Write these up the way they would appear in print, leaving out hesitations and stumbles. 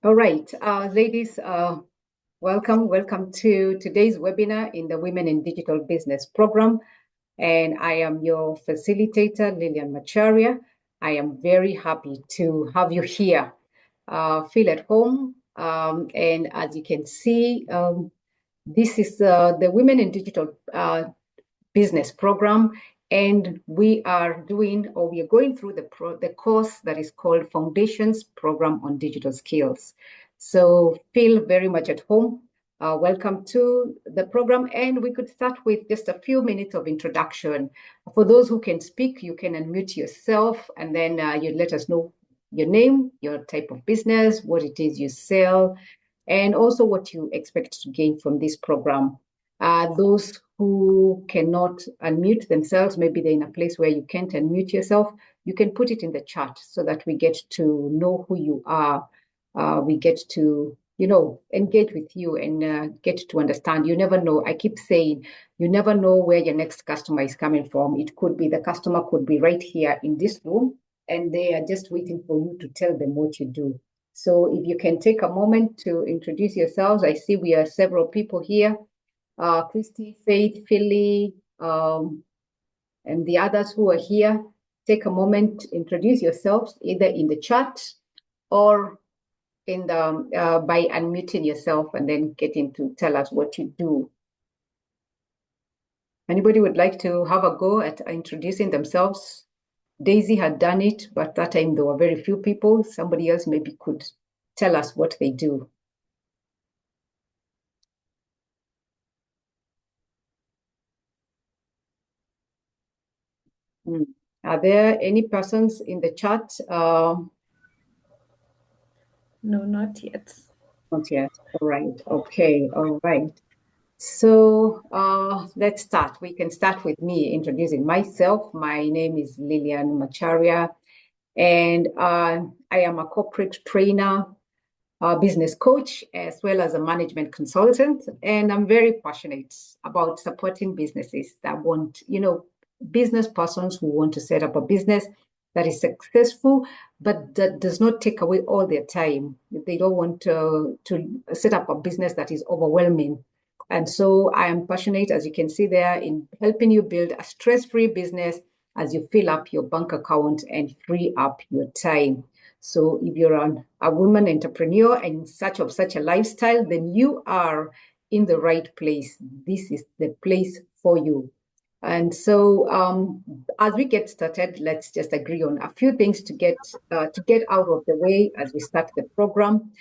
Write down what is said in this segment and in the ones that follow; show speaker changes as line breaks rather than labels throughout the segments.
All right, ladies, welcome to today's webinar in the Women in Digital Business program. And I am your facilitator, Lilian Macharia. I am very happy to have you here. Feel at home. And as you can see, this is the Women in Digital Business program. And we are going through the course that is called Foundations Program on Digital Skills. So feel very much at home. Welcome to the program. And we could start with just a few minutes of introduction. For those who can speak, you can unmute yourself and then you let us know your name, your type of business, what it is you sell, and also what you expect to gain from this program. Those who cannot unmute themselves, maybe they're in a place where you can't unmute yourself, you can put it in the chat so that we get to know who you are. We get to, engage with you and get to understand. You never know. I keep saying, you never know where your next customer is coming from. It could be, the customer could be right here in this room, and they are just waiting for you to tell them what you do. So if you can take a moment to introduce yourselves. I see we are several people here. Christy, Faith, Philly, and the others who are here, take a moment, introduce yourselves either in the chat or in the by unmuting yourself and then getting to tell us what you do. Anybody would like to have a go at introducing themselves? Daisy had done it, but that time there were very few people. Somebody else maybe could tell us what they do. Are there any persons in the chat?
No, not yet.
Not yet. All right. Okay. All right. So let's start. We can start with me introducing myself. My name is Lilian Macharia, and I am a corporate trainer, business coach, as well as a management consultant. And I'm very passionate about supporting businesses that want, business persons who want to set up a business that is successful, but that does not take away all their time. They don't want to set up a business that is overwhelming. And so I am passionate, as you can see there, in helping you build a stress-free business as you fill up your bank account and free up your time. So if you're a woman entrepreneur and in search of such a lifestyle, then you are in the right place. This is the place for you. And so as we get started, let's just agree on a few things to get out of the way as we start the program.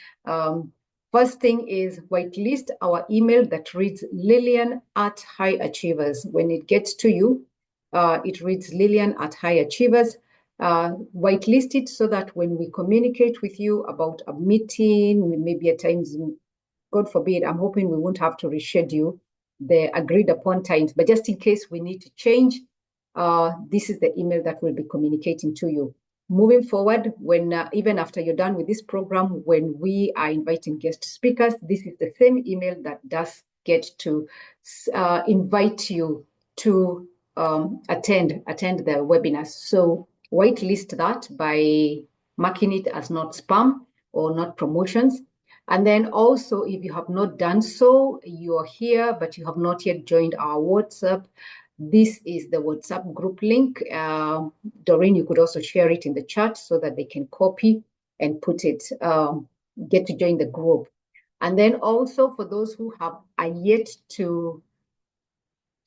First thing is whitelist our email that reads Lilian@High Achievers. When it gets to you, it reads Lilian@High-Achievers. Whitelist it so that when we communicate with you about a meeting, maybe at times, God forbid, I'm hoping we won't have to reschedule the agreed upon times, but just in case we need to change, this is the email that will be communicating to you. Moving forward, when even after you're done with this program, when we are inviting guest speakers, this is the same email that does get to invite you to attend the webinars. So whitelist that by marking it as not spam or not promotions. And then also, if you have not done so, you're here, but you have not yet joined our WhatsApp. This is the WhatsApp group link. Doreen, you could also share it in the chat so that they can copy and put it, get to join the group. And then also for those who have yet to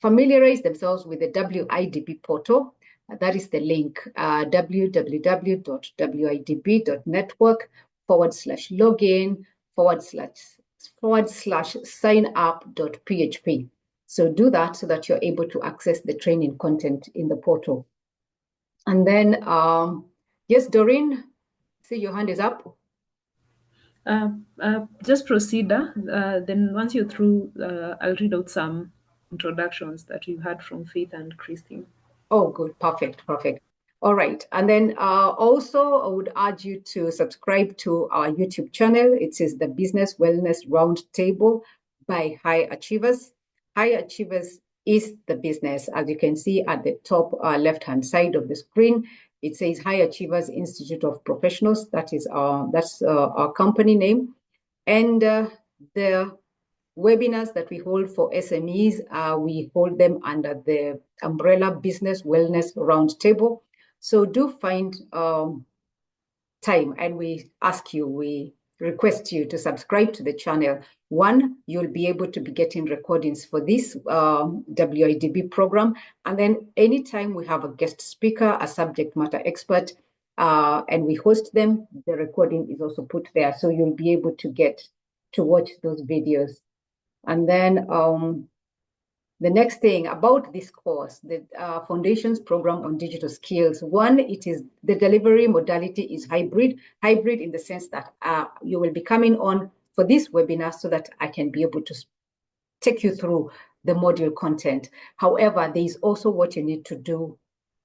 familiarize themselves with the WIDB portal, that is the link, www.widb.network/login/signup.php. So do that so that you're able to access the training content in the portal. And then, yes, Doreen, see your hand is up.
Just proceed. Then once you're through, I'll read out some introductions that you had from Faith and Christine.
Oh, good. Perfect. All right. And then also, I would urge you to subscribe to our YouTube channel. It is the Business Wellness Roundtable by High Achievers. High Achievers is the business, as you can see at the top left-hand side of the screen. It says High Achievers Institute of Professionals. That's our company name. And the webinars that we hold for SMEs, we hold them under the umbrella Business Wellness Roundtable. So do find time, and we request you to subscribe to the channel. One, you'll be able to be getting recordings for this WIDB program. And then anytime we have a guest speaker, a subject matter expert, and we host them, the recording is also put there. So you'll be able to get to watch those videos. And then the next thing about this course, the Foundations Program on Digital Skills. One, it is the delivery modality is hybrid in the sense that you will be coming on for this webinar so that I can be able to take you through the module content. However, there is also what you need to do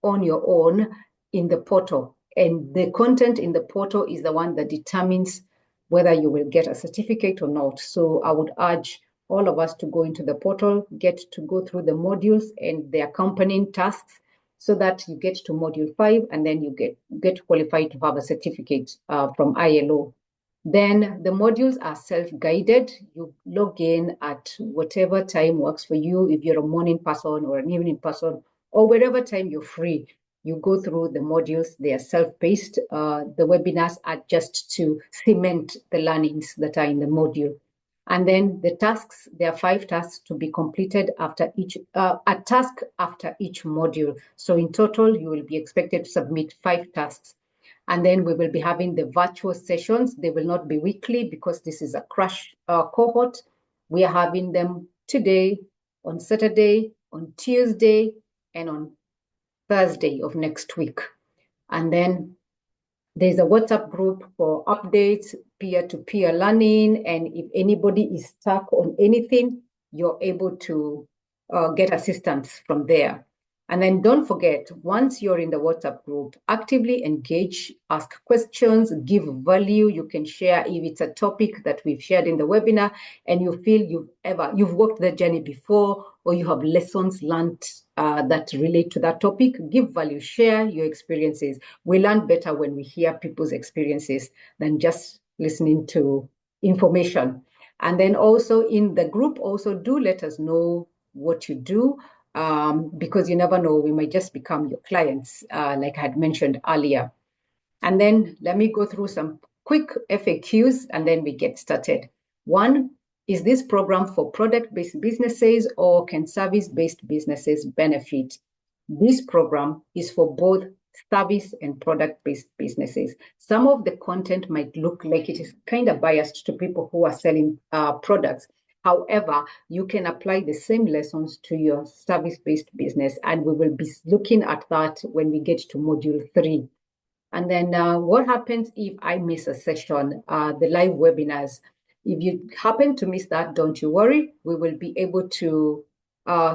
on your own in the portal. And the content in the portal is the one that determines whether you will get a certificate or not. So I would urge all of us to go into the portal, get to go through the modules and the accompanying tasks so that you get to module 5 and then you get qualified to have a certificate from ILO. Then the modules are self-guided. You log in at whatever time works for you. If you're a morning person or an evening person or wherever time you're free, you go through the modules. They are self-paced. The webinars are just to cement the learnings that are in the module. And then the tasks, there are 5 tasks to be completed after each, a task after each module. So in total, you will be expected to submit 5 tasks. And then we will be having the virtual sessions. They will not be weekly because this is a crash cohort. We are having them today, on Saturday, on Tuesday, and on Thursday of next week. And then there's a WhatsApp group for updates, peer-to-peer learning. And if anybody is stuck on anything, you're able to get assistance from there. And then don't forget, once you're in the WhatsApp group, actively engage, ask questions, give value. You can share if it's a topic that we've shared in the webinar and you feel you've walked the journey before, or you have lessons learned that relate to that topic. Give value, share your experiences. We learn better when we hear people's experiences than just listening to information. And then also in the group, also do let us know what you do. Because you never know, we might just become your clients, like I had mentioned earlier. And then let me go through some quick FAQs and then we get started. One, is this program for product-based businesses or can service-based businesses benefit? This program is for both service and product-based businesses. Some of the content might look like it is kind of biased to people who are selling products. However, you can apply the same lessons to your service-based business, and we will be looking at that when we get to module 3. And then what happens if I miss a session, the live webinars? If you happen to miss that, don't you worry. We will be able to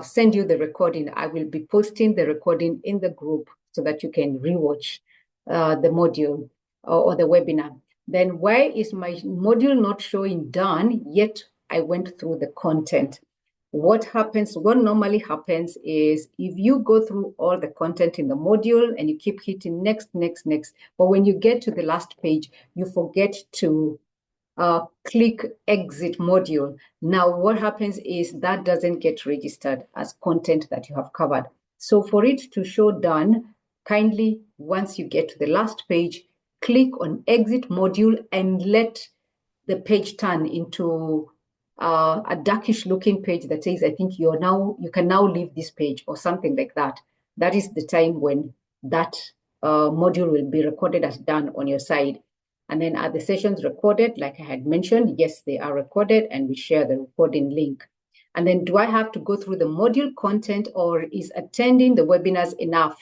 send you the recording. I will be posting the recording in the group so that you can rewatch the module or the webinar. Then why is my module not showing done yet? I went through the content. What normally happens is if you go through all the content in the module and you keep hitting next, but when you get to the last page, you forget to click exit module. Now, what happens is that doesn't get registered as content that you have covered. So for it to show done, kindly, once you get to the last page, click on exit module and let the page turn into a darkish looking page that says, I think you can now leave this page or something like that. That is the time when that module will be recorded as done on your side. And then are the sessions recorded? Like I had mentioned, yes, they are recorded and we share the recording link. And then do I have to go through the module content or is attending the webinars enough?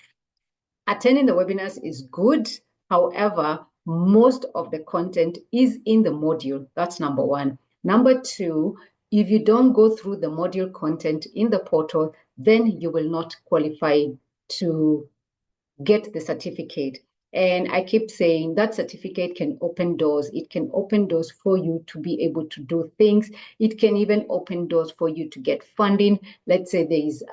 Attending the webinars is good. However, most of the content is in the module. That's number 1. Number 2, if you don't go through the module content in the portal, then you will not qualify to get the certificate. And I keep saying that certificate can open doors. It can open doors for you to be able to do things. It can even open doors for you to get funding. Let's say there is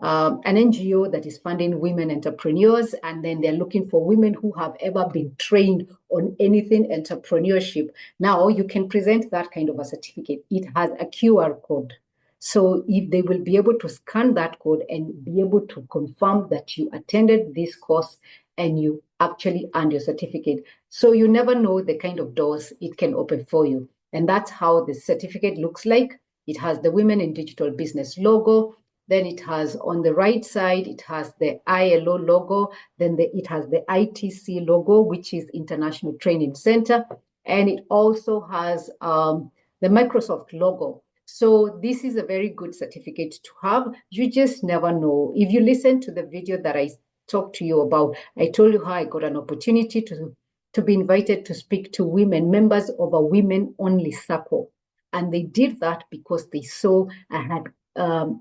an NGO that is funding women entrepreneurs, and then they're looking for women who have ever been trained on anything entrepreneurship. Now you can present that kind of a certificate. It has a QR code. So if they will be able to scan that code and be able to confirm that you attended this course and you actually earned your certificate. So you never know the kind of doors it can open for you. And that's how the certificate looks like. It has the Women in Digital Business logo. Then it has on the right side, it has the ILO logo. Then it has the ITC logo, which is International Training Center. And it also has the Microsoft logo. So this is a very good certificate to have. You just never know. If you listen to the video that I talked to you about, I told you how I got an opportunity to be invited to speak to women, members of a women-only circle. And they did that because they saw I had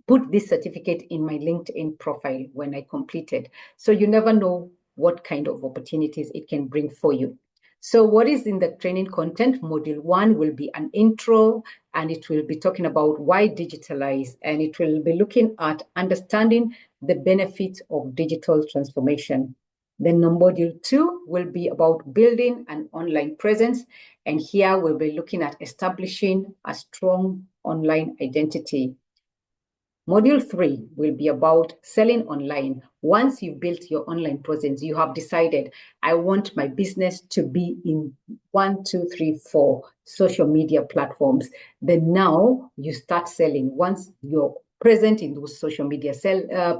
put this certificate in my LinkedIn profile when I completed. So you never know what kind of opportunities it can bring for you. So what is in the training content? Module 1 will be an intro, and it will be talking about why digitalize, and it will be looking at understanding the benefits of digital transformation. Then module 2 will be about building an online presence, and here we'll be looking at establishing a strong online identity. Module 3 will be about selling online. Once you've built your online presence, you have decided, I want my business to be in 1, 2, 3, 4 social media platforms. Then now you start selling. Once you're present in those social media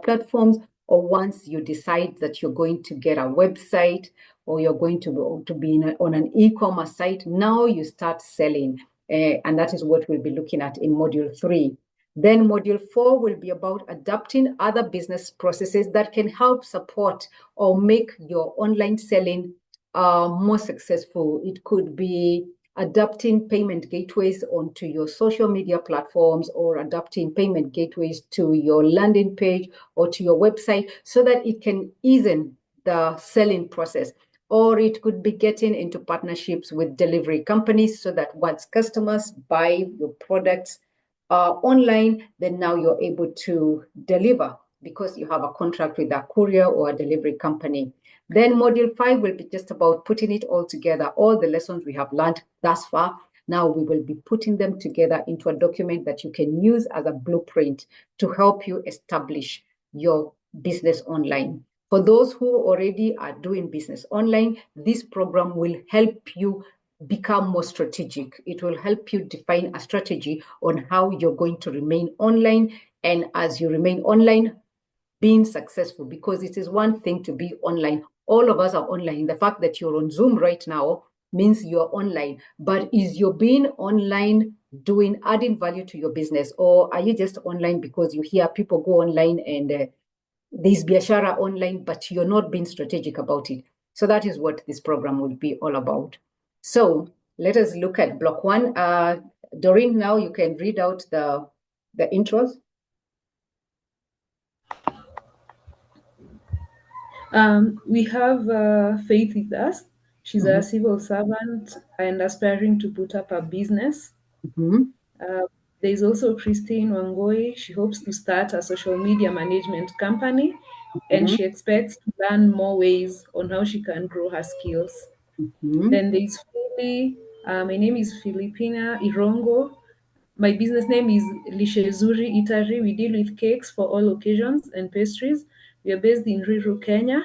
platforms, or once you decide that you're going to get a website, or you're going to be on an e-commerce site, now you start selling. And that is what we'll be looking at in module 3. Then module 4 will be about adapting other business processes that can help support or make your online selling more successful. It could be adapting payment gateways onto your social media platforms, or adapting payment gateways to your landing page or to your website so that it can ease the selling process. Or it could be getting into partnerships with delivery companies so that once customers buy your products online, then now you're able to deliver because you have a contract with a courier or a delivery company. Then module 5 will be just about putting it all together, all the lessons we have learned thus far. Now we will be putting them together into a document that you can use as a blueprint to help you establish your business online. For those who already are doing business online, this program will help you become more strategic. It will help you define a strategy on how you're going to remain online. And as you remain online, being successful, because it is one thing to be online. All of us are online. The fact that you're on Zoom right now means you're online. But is your being online adding value to your business? Or are you just online because you hear people go online and there's biashara online, but you're not being strategic about it? So that is what this program will be all about. So let us look at block 1. Doreen, now you can read out the intros.
We have Faith with us. She's a civil servant and aspiring to put up a business. There's also Christine Wangoi. She hopes to start a social media management company, and she expects to learn more ways on how she can grow her skills. Then there's Philly. My name is Filipina Irongo. My business name is Lishezuri Eatery. We deal with cakes for all occasions and pastries. We are based in Ruiru, Kenya.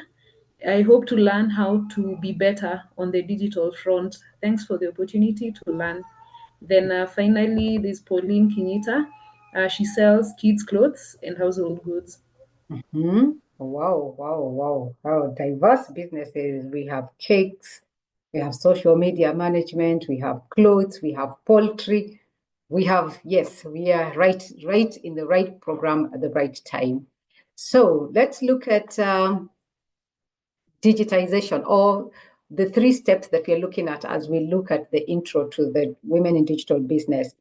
I hope to learn how to be better on the digital front. Thanks for the opportunity to learn. Then finally, there's Pauline Kinita. She sells kids' clothes and household goods.
Wow, wow, wow. How diverse businesses. We have cakes, we have social media management, we have clothes, we have poultry. We have, yes, we are right in the right program at the right time. So let's look at digitization, or the 3 steps that we're looking at as we look at the intro to the Women in Digital Business.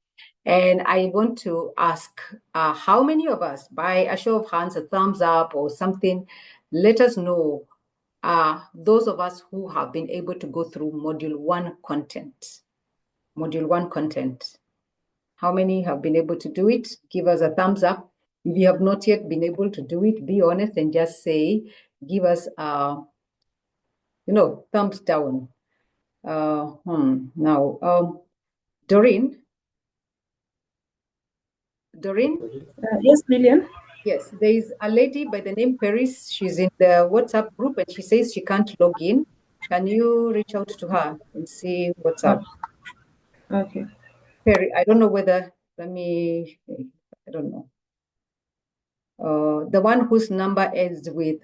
And I want to ask how many of us, by a show of hands, a thumbs up or something, let us know those of us who have been able to go through module 1 content. Module 1 content. How many have been able to do it? Give us a thumbs up. If you have not yet been able to do it, be honest and just say, give us thumbs down. Now, Doreen?
Yes, Lillian.
Yes, there is a lady by the name Paris. She's in the WhatsApp group and she says she can't log in. Can you reach out to her and see what's up?
Okay.
Perry, I don't know whether, I don't know. The one whose number ends with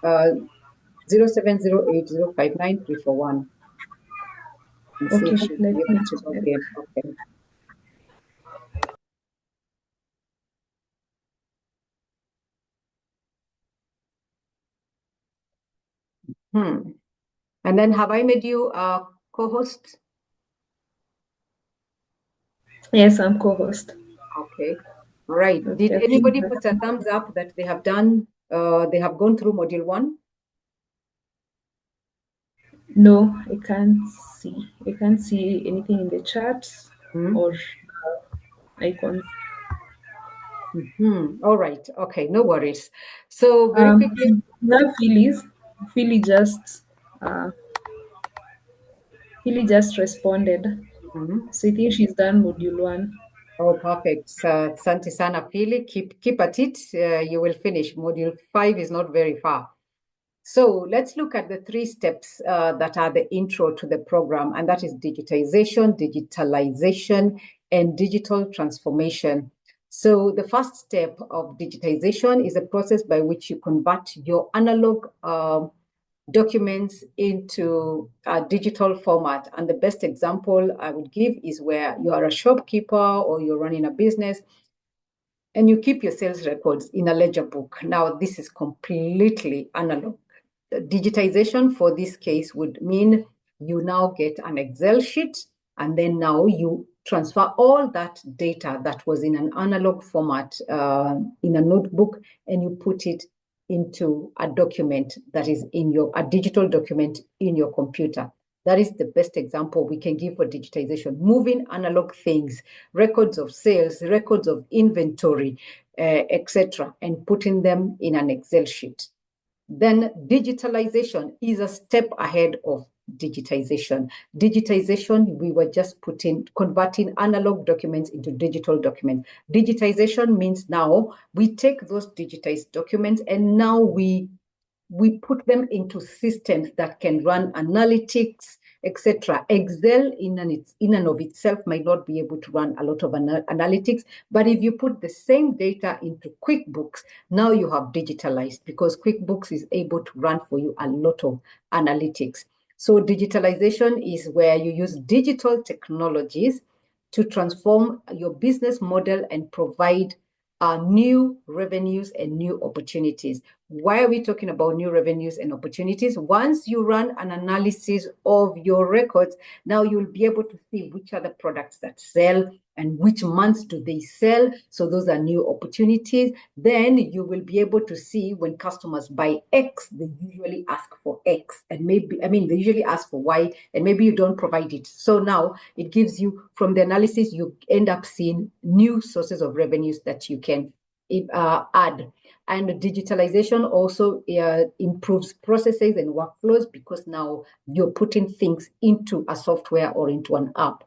0708059341. And see
Okay,
if she'll
let
be able
me
to log
check.
in. Okay. And then have I made you a co-host?
Yes, I'm co-host.
Okay. Right. Did
Okay, I've
anybody
changed
put a
that.
thumbs up that they have done, they have gone through module 1?
No, I can't see. I can't see anything in the chat
Hmm.
or icons.
All right. Okay. No worries. So very quickly.
We have Phyllis. Philly just uh, Philly just responded.
Mhm.
So I think she's done module 1.
Oh, perfect. Asante sana Pili. Keep at it. You will finish. Module 5 is not very far. So let's look at the 3 steps that are the intro to the program, and that is digitization, digitalization, and digital transformation. So the first step of digitization is a process by which you convert your analog documents into a digital format. And the best example I would give is where you are a shopkeeper or you're running a business and you keep your sales records in a ledger book. Now, this is completely analog. Digitization for this case would mean you now get an Excel sheet, and then now you transfer all that data that was in an analog format in a notebook, and you put it into a document that is a digital document in your computer. That is the best example we can give for digitization. Moving analog things, records of sales, records of inventory, etc., and putting them in an Excel sheet. Then digitalization is a step ahead of digitization. Digitization, we were just converting analog documents into digital documents. Digitization means now we take those digitized documents and now we put them into systems that can run analytics, etc. Excel in and of itself might not be able to run a lot of analytics, but if you put the same data into QuickBooks, now you have digitalized because QuickBooks is able to run for you a lot of analytics. So digitalization is where you use digital technologies to transform your business model and provide new revenues and new opportunities. Why are we talking about new revenues and opportunities? Once you run an analysis of your records, now you'll be able to see which are the products that sell and which months do they sell. So those are new opportunities. Then you will be able to see when customers buy X, they usually ask for X. And they usually ask for Y, and maybe you don't provide it. So now it gives you, from the analysis, you end up seeing new sources of revenues that you can add. And digitalization also improves processes and workflows because now you're putting things into a software or into an app.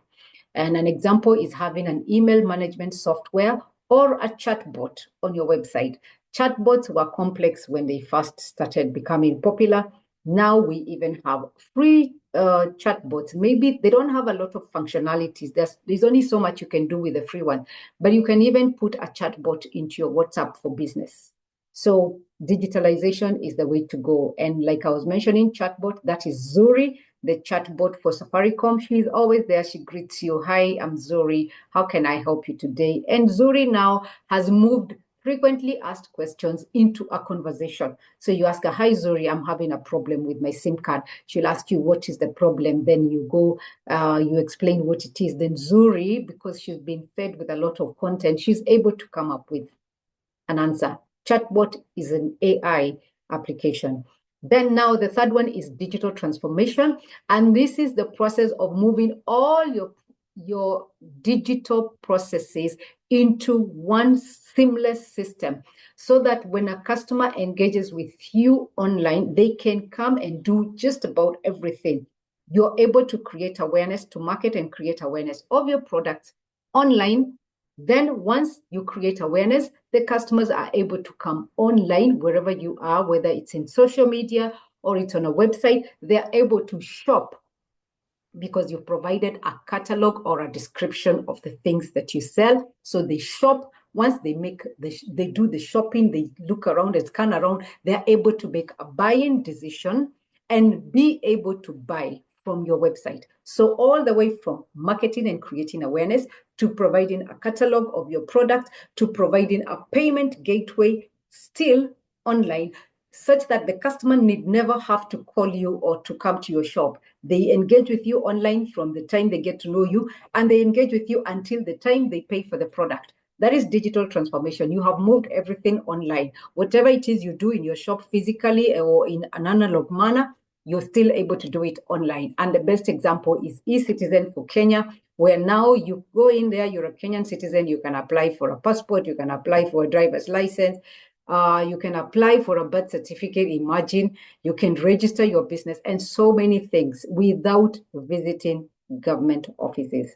And an example is having an email management software or a chatbot on your website. Chatbots were complex when they first started becoming popular. Now we even have free chatbots. Maybe they don't have a lot of functionalities. There's only so much you can do with the free one, but you can even put a chatbot into your WhatsApp for business. So digitalization is the way to go. And like I was mentioning, chatbot, that is Zuri, the chatbot for Safaricom. She's always there. She greets you. Hi, I'm Zuri. How can I help you today? And Zuri now has moved frequently asked questions into a conversation. So you ask her, hi, Zuri, I'm having a problem with my SIM card. She'll ask you, what is the problem? Then you go, you explain what it is. Then Zuri, because she's been fed with a lot of content, she's able to come up with an answer. Chatbot is an AI application. Then now the third one is digital transformation. And this is the process of moving all your digital processes into one seamless system so that when a customer engages with you online, they can come and do just about everything. You're able to create awareness, to market and create awareness of your products online. Then once you create awareness, the customers are able to come online wherever you are, whether it's in social media or it's on a website. They're able to shop because you've provided a catalog or a description of the things that you sell. So they shop. Once they do the shopping, they look around and scan around, they're able to make a buying decision and be able to buy from your website. So all the way from marketing and creating awareness to providing a catalog of your product to providing a payment gateway still online, such that the customer need never have to call you or to come to your shop. They engage with you online from the time they get to know you, and they engage with you until the time they pay for the product. That is digital transformation. You have moved everything online. Whatever it is you do in your shop physically or in an analog manner, you're still able to do it online. And the best example is eCitizen for Kenya, where now you go in there, you're a Kenyan citizen, you can apply for a passport, you can apply for a driver's license, you can apply for a birth certificate. Imagine, you can register your business and so many things without visiting government offices.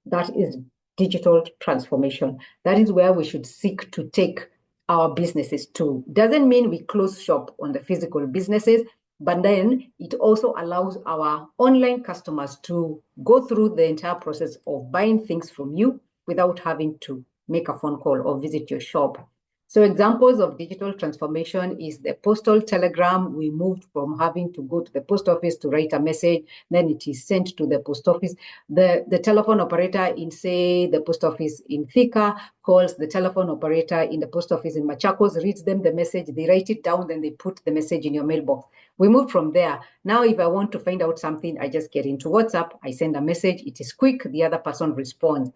That is digital transformation. That is where we should seek to take our businesses to. Doesn't mean we close shop on the physical businesses, but then it also allows our online customers to go through the entire process of buying things from you without having to make a phone call or visit your shop. So examples of digital transformation is the postal telegram. We moved from having to go to the post office to write a message, then it is sent to the post office. The telephone operator in, say, the post office in Thika calls the telephone operator in the post office in Machakos, reads them the message, they write it down, then they put the message in your mailbox. We moved from there. Now, if I want to find out something, I just get into WhatsApp, I send a message, it is quick, the other person responds.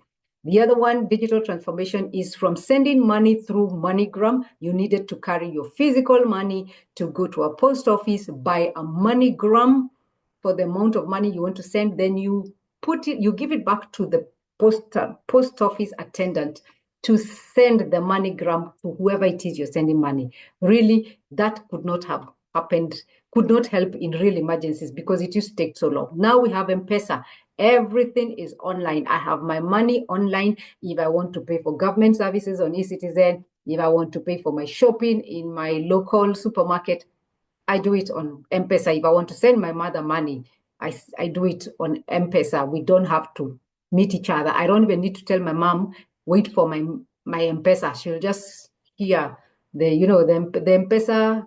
The other one, digital transformation, is from sending money through MoneyGram. You needed to carry your physical money to go to a post office, buy a MoneyGram for the amount of money you want to send. Then you give it back to the post office attendant to send the MoneyGram to whoever it is you're sending money. Really, that could not have happened, could not help in real emergencies because it used to take so long. Now we have M-Pesa. Everything is online. I have my money online. If I want to pay for government services on eCitizen, if I want to pay for my shopping in my local supermarket, I do it on M-Pesa. If I want to send my mother money, I do it on M-Pesa. We don't have to meet each other. I don't even need to tell my mom, wait for my M-Pesa. She'll just hear the M-Pesa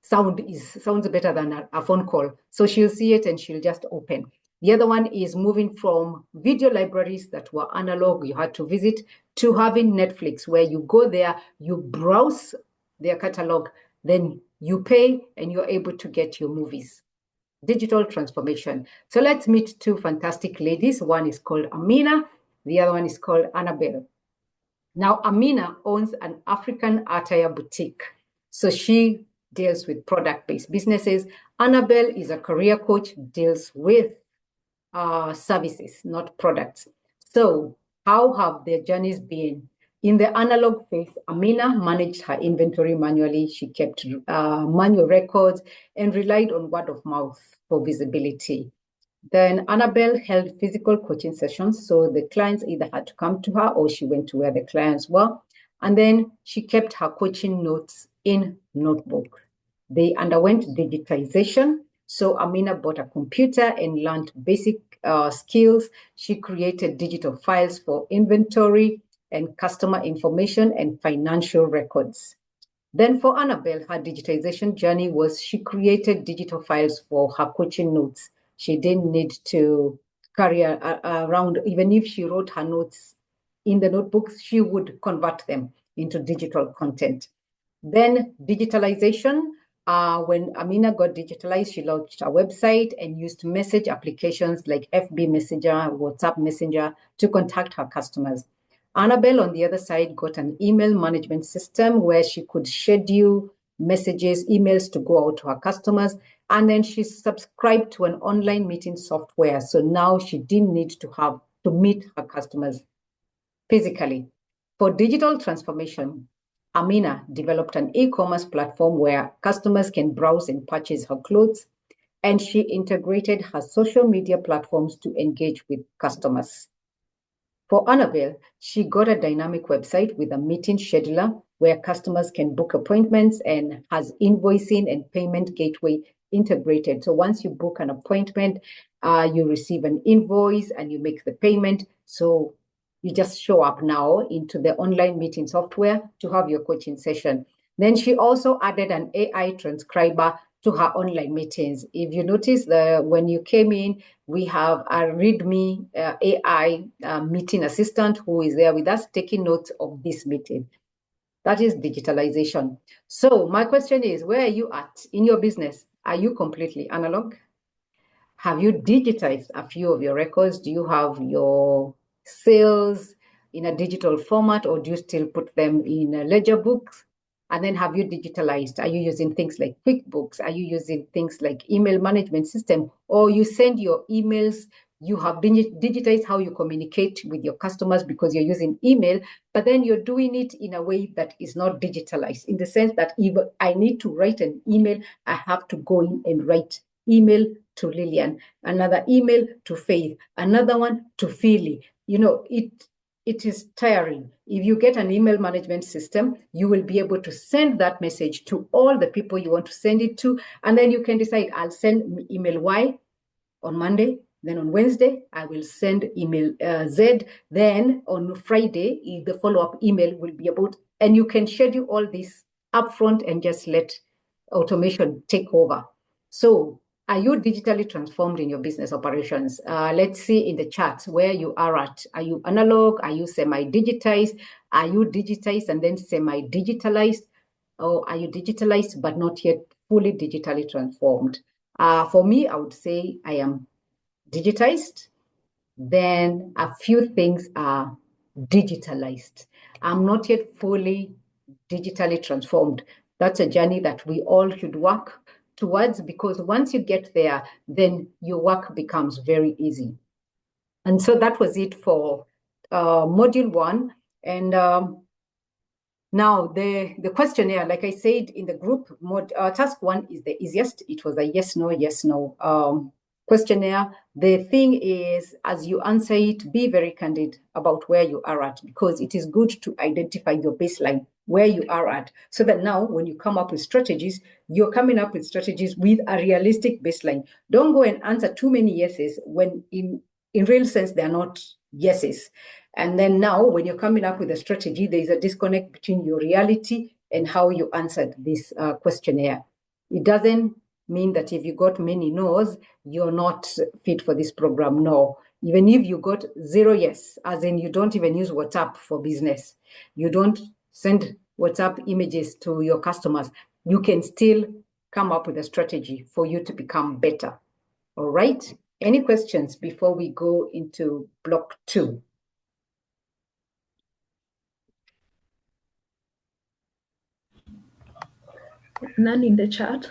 sounds better than a phone call. So she'll see it and she'll just open. The other one is moving from video libraries that were analog, you had to visit, to having Netflix, where you go there, you browse their catalog, then you pay and you're able to get your movies. Digital transformation. So let's meet two fantastic ladies. One is called Amina, the other one is called Annabelle. Now, Amina owns an African attire boutique. So she deals with product-based businesses. Annabelle is a career coach, deals with services, not products. So how have their journeys been? In the analog phase, Amina managed her inventory manually. She kept manual records and relied on word of mouth for visibility. Then Annabelle held physical coaching sessions. So the clients either had to come to her or she went to where the clients were. And then she kept her coaching notes in notebook. They underwent digitization. So Amina bought a computer and learned basic skills. She created digital files for inventory and customer information and financial records. Then for Annabelle, her digitization journey was she created digital files for her coaching notes. She didn't need to carry around, even if she wrote her notes in the notebooks, she would convert them into digital content. Then digitalization, when Amina got digitalized, she launched a website and used message applications like FB Messenger, WhatsApp Messenger to contact her customers. Annabelle, on the other side, got an email management system where she could schedule messages, emails to go out to her customers. And then she subscribed to an online meeting software. So now she didn't need to have to meet her customers physically. For digital transformation, Amina developed an e-commerce platform where customers can browse and purchase her clothes, and she integrated her social media platforms to engage with customers. For Annabelle, she got a dynamic website with a meeting scheduler where customers can book appointments and has invoicing and payment gateway integrated. So once you book an appointment, you receive an invoice and you make the payment. So you just show up now into the online meeting software to have your coaching session. Then she also added an AI transcriber to her online meetings. If you notice, when you came in, we have a README AI meeting assistant who is there with us taking notes of this meeting. That is digitalization. So my question is, where are you at in your business? Are you completely analog? Have you digitized a few of your records? Do you have your sales in a digital format, or do you still put them in ledger books? And then have you digitalized? Are you using things like QuickBooks? Are you using things like email management system? Or you send your emails, you have digitized how you communicate with your customers because you're using email, but then you're doing it in a way that is not digitalized, in the sense that if I need to write an email, I have to go in and write email to Lillian, another email to Faith, another one to Philly. You know, it is tiring. If you get an email management system, you will be able to send that message to all the people you want to send it to. And then you can decide, I'll send email Y on Monday. Then on Wednesday, I will send email Z. Then on Friday, the follow-up email will be about, and you can schedule all this upfront and just let automation take over. So are you digitally transformed in your business operations? Let's see in the chat where you are at. Are you analog? Are you semi-digitized? Are you digitized and then semi-digitalized? Or are you digitalized but not yet fully digitally transformed? For me, I would say I am digitized. Then a few things are digitalized. I'm not yet fully digitally transformed. That's a journey that we all should work towards, because once you get there, then your work becomes very easy. And so that was it for module 1. And now the questionnaire, like I said in the group, task 1 is the easiest. It was a yes, no questionnaire. The thing is, as you answer it, be very candid about where you are at, because it is good to identify your baseline, where you are at, so that now when you come up with strategies, you're coming up with strategies with a realistic baseline. Don't go and answer too many yeses when in real sense they're not yeses. And then now when you're coming up with a strategy, there's a disconnect between your reality and how you answered this questionnaire. It doesn't mean that if you got many no's, you're not fit for this program. No. Even if you got 0 yes, as in you don't even use WhatsApp for business, you don't send WhatsApp images to your customers, you can still come up with a strategy for you to become better. All right. Any questions before we go into block 2?
None in the chat.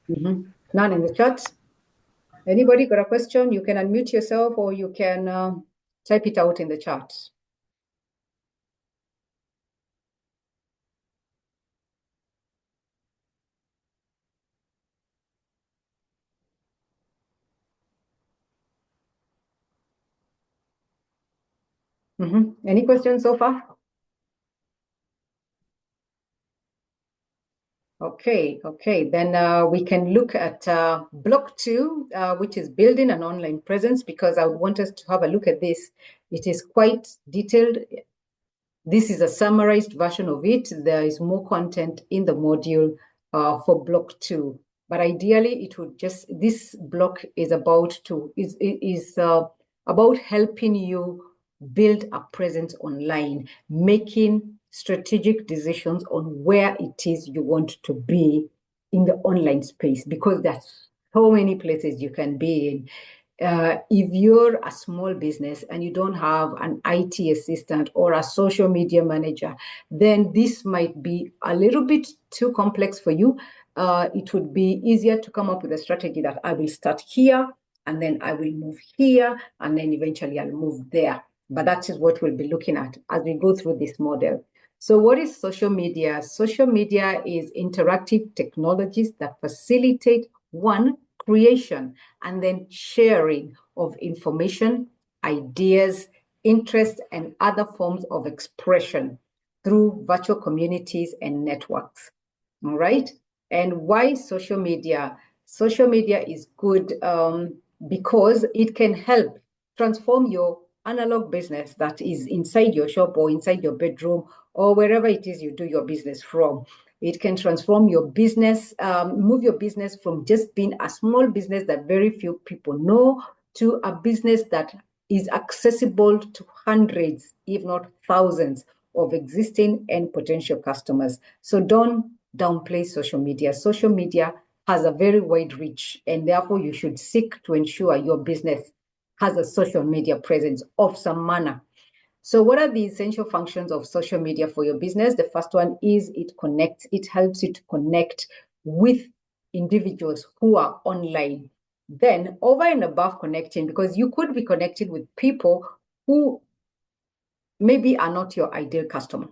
None in the chat. Anybody got a question? You can unmute yourself or you can type it out in the chat. Any questions so far? Okay. Then we can look at block 2, which is building an online presence, because I would want us to have a look at this. It is quite detailed. This is a summarized version of it. There is more content in the module for block 2. But ideally, it would just, this block is about about helping you build a presence online, making strategic decisions on where it is you want to be in the online space, because there's so many places you can be in. If you're a small business and you don't have an IT assistant or a social media manager, then this might be a little bit too complex for you. It would be easier to come up with a strategy that I will start here and then I will move here, and then eventually I'll move there. But that is what we'll be looking at as we go through this model. So what is social media? Social media is interactive technologies that facilitate one, creation, and then sharing of information, ideas, interests, and other forms of expression through virtual communities and networks. All right. And why social media? Social media is good because it can help transform your analog business that is inside your shop or inside your bedroom or wherever it is you do your business from. It can transform your business, move your business from just being a small business that very few people know to a business that is accessible to hundreds, if not thousands, of existing and potential customers. So don't downplay social media. Social media has a very wide reach, and therefore you should seek to ensure your business has a social media presence of some manner. So what are the essential functions of social media for your business? The first one is it connects. It helps you to connect with individuals who are online. Then over and above connecting, because you could be connected with people who maybe are not your ideal customer.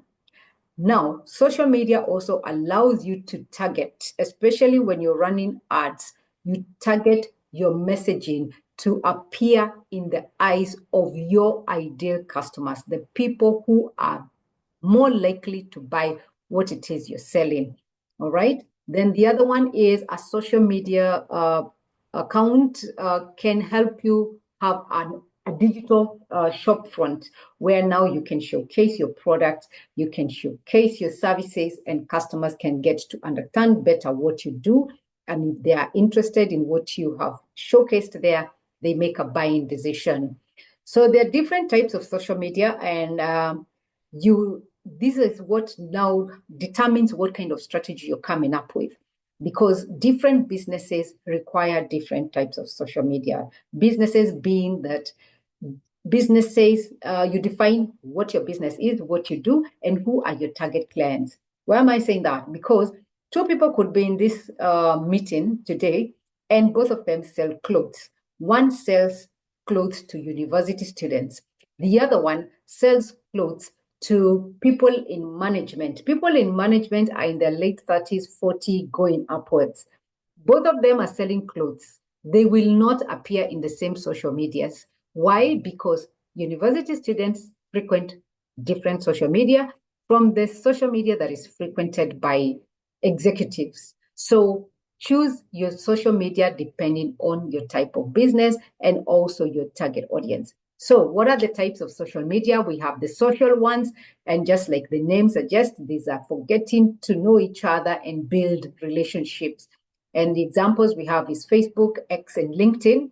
Now, social media also allows you to target, especially when you're running ads, you target your messaging to appear in the eyes of your ideal customers, the people who are more likely to buy what it is you're selling. All right. Then the other one is a social media account can help you have a digital shop front where now you can showcase your product, you can showcase your services, and customers can get to understand better what you do. And if they are interested in what you have showcased there, they make a buying decision. So there are different types of social media, and this is what now determines what kind of strategy you're coming up with, because different businesses require different types of social media. Businesses being that businesses, you define what your business is, what you do, and who are your target clients. Why am I saying that? Because two people could be in this meeting today, and both of them sell clothes. One sells clothes to university students. The other one sells clothes to people in management. People in management are in their late 30s, 40, going upwards. Both of them are selling clothes. They will not appear in the same social medias. Why? Because university students frequent different social media from the social media that is frequented by executives. So choose your social media depending on your type of business and also your target audience. So what are the types of social media? We have the social ones, and just like the name suggests, these are for getting to know each other and build relationships. And the examples we have is Facebook, X, and LinkedIn.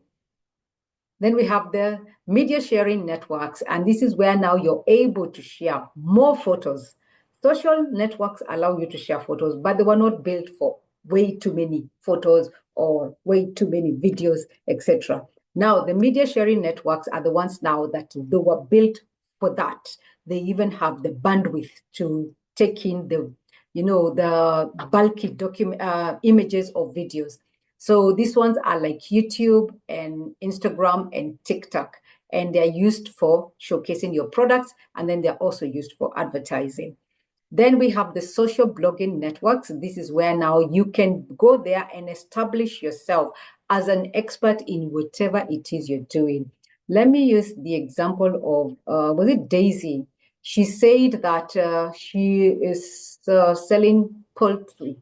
Then we have the media sharing networks, and this is where now you're able to share more photos. Social networks allow you to share photos, but they were not built for way too many photos or way too many videos, etc. Now, the media sharing networks are the ones now that they were built for that. They even have the bandwidth to take in the bulky images or videos. So these ones are like YouTube and Instagram and TikTok, and they're used for showcasing your products, and then they're also used for advertising. Then we have the social blogging networks. This is where now you can go there and establish yourself as an expert in whatever it is you're doing. Let me use the example of, was it Daisy? She said that she is selling poultry,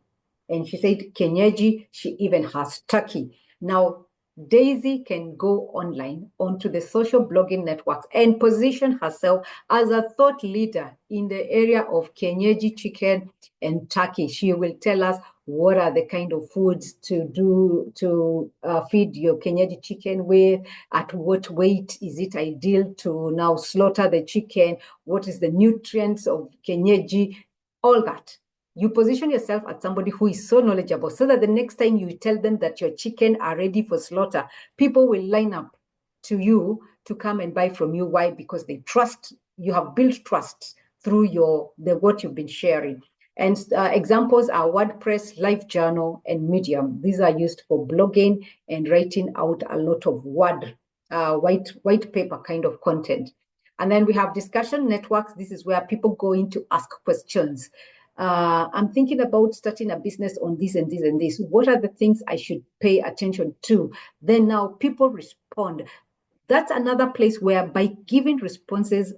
and she said Kenyeji, she even has turkey. Now, Daisy can go online onto the social blogging networks and position herself as a thought leader in the area of Kenyeji chicken and turkey. She will tell us what are the kind of foods to do to feed your Kenyeji chicken with, at what weight is it ideal to now slaughter the chicken, what is the nutrients of Kenyeji, all that. You position yourself as somebody who is so knowledgeable so that the next time you tell them that your chicken are ready for slaughter, people will line up to you to come and buy from you. Why? Because they trust, you have built trust through what you've been sharing. And examples are WordPress, LiveJournal, and Medium. These are used for blogging and writing out a lot of white paper kind of content. And then we have discussion networks. This is where people go in to ask questions. I'm thinking about starting a business on this and this and this. What are the things I should pay attention to? Then now people respond. That's another place where by giving responses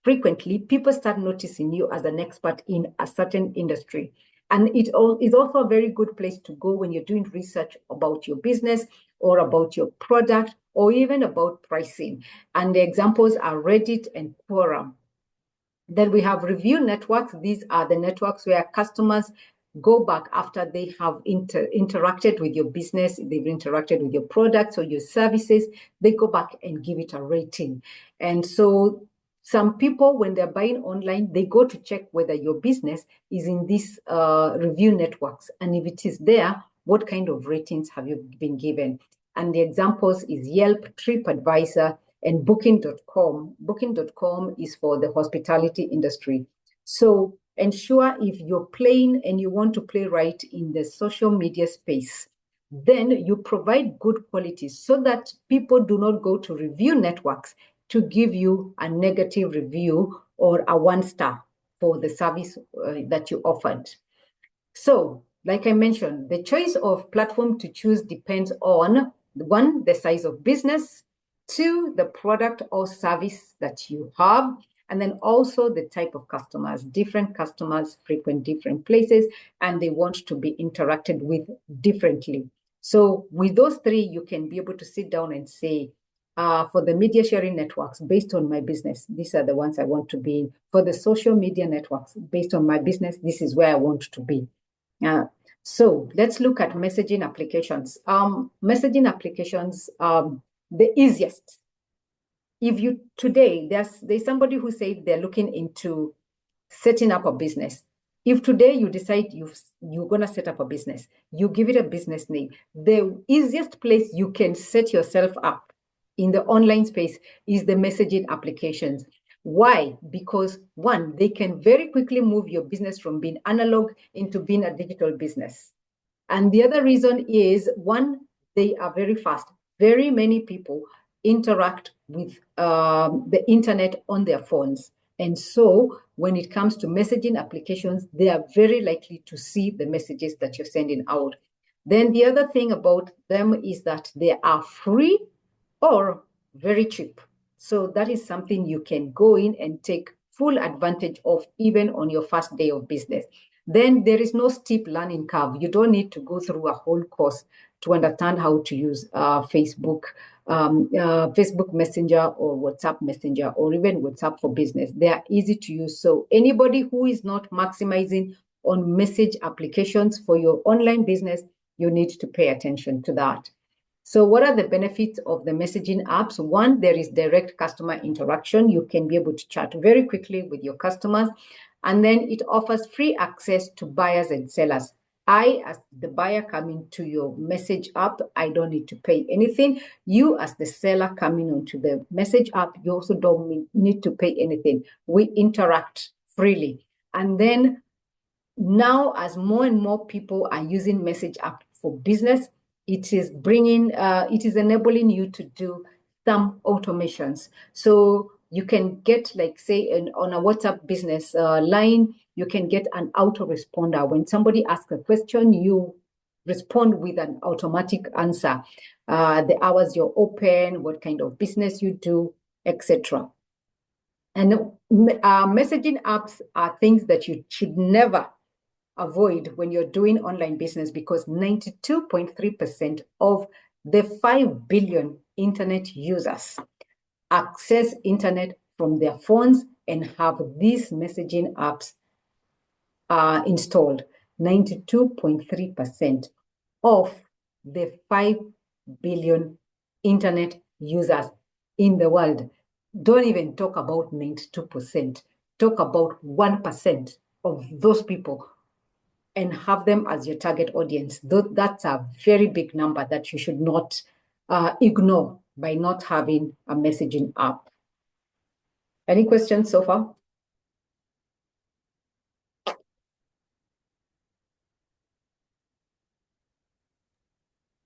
frequently, people start noticing you as an expert in a certain industry. And it is also a very good place to go when you're doing research about your business or about your product or even about pricing. And the examples are Reddit and Quora. Then we have review networks. These are the networks where customers go back after they have interacted with your business, they've interacted with your products or your services, they go back and give it a rating. And so some people, when they're buying online, they go to check whether your business is in these review networks. And if it is there, what kind of ratings have you been given? And the examples is Yelp, TripAdvisor, and Booking.com. Booking.com is for the hospitality industry. So ensure if you're playing and you want to play right in the social media space, then you provide good quality so that people do not go to review networks to give you a negative review or a 1-star for the service that you offered. So, like I mentioned, the choice of platform to choose depends on, one, the size of business, two, the product or service that you have, and then also the type of customers. Different customers frequent different places and they want to be interacted with differently. So with those three, you can be able to sit down and say, for the media sharing networks, based on my business, these are the ones I want to be in. For the social media networks, based on my business, this is where I want to be. So let's look at messaging applications. Messaging applications, the easiest. If you today, there's somebody who said they're looking into setting up a business. If today you decide you're going to set up a business, you give it a business name, the easiest place you can set yourself up in the online space is the messaging applications. Why? Because one, they can very quickly move your business from being analog into being a digital business. And the other reason is, one, they are very fast. Very many people interact with the internet on their phones. And so when it comes to messaging applications, they are very likely to see the messages that you're sending out. Then the other thing about them is that they are free or very cheap. So that is something you can go in and take full advantage of even on your first day of business. Then there is no steep learning curve. You don't need to go through a whole course to understand how to use Facebook Messenger or WhatsApp Messenger or even WhatsApp for Business. They are easy to use. So anybody who is not maximizing on message applications for your online business, you need to pay attention to that. So what are the benefits of the messaging apps? One, there is direct customer interaction. You can be able to chat very quickly with your customers. And then it offers free access to buyers and sellers. I, as the buyer coming to your message app, I don't need to pay anything. You, as the seller coming onto the message app, you also don't need to pay anything. We interact freely. And then now, as more and more people are using message app for business, it is enabling you to do some automations. So you can get, like, say, on a WhatsApp business line, you can get an autoresponder. When somebody asks a question, you respond with an automatic answer. The hours you're open, what kind of business you do, etc. And messaging apps are things that you should never avoid when you're doing online business, because 92.3% of the 5 billion internet users access internet from their phones and have these messaging apps installed. 92.3% of the 5 billion internet users in the world. Don't even talk about 92%. Talk about 1% of those people and have them as your target audience. That's a very big number that you should not ignore by not having a messaging app. Any questions so far?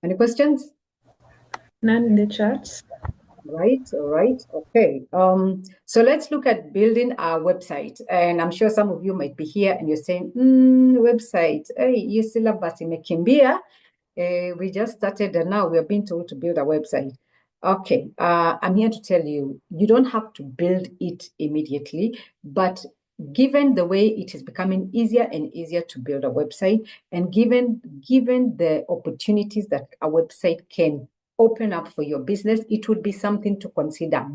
Any questions?
None in the charts.
Right, all right, okay. So let's look at building our website. And I'm sure some of you might be here and you're saying, website, hey, you syllabus imekimbia. We just started and now we're being told to build a website. Okay, I'm here to tell you, you don't have to build it immediately, but given the way it is becoming easier and easier to build a website, and given the opportunities that a website can open up for your business, it would be something to consider.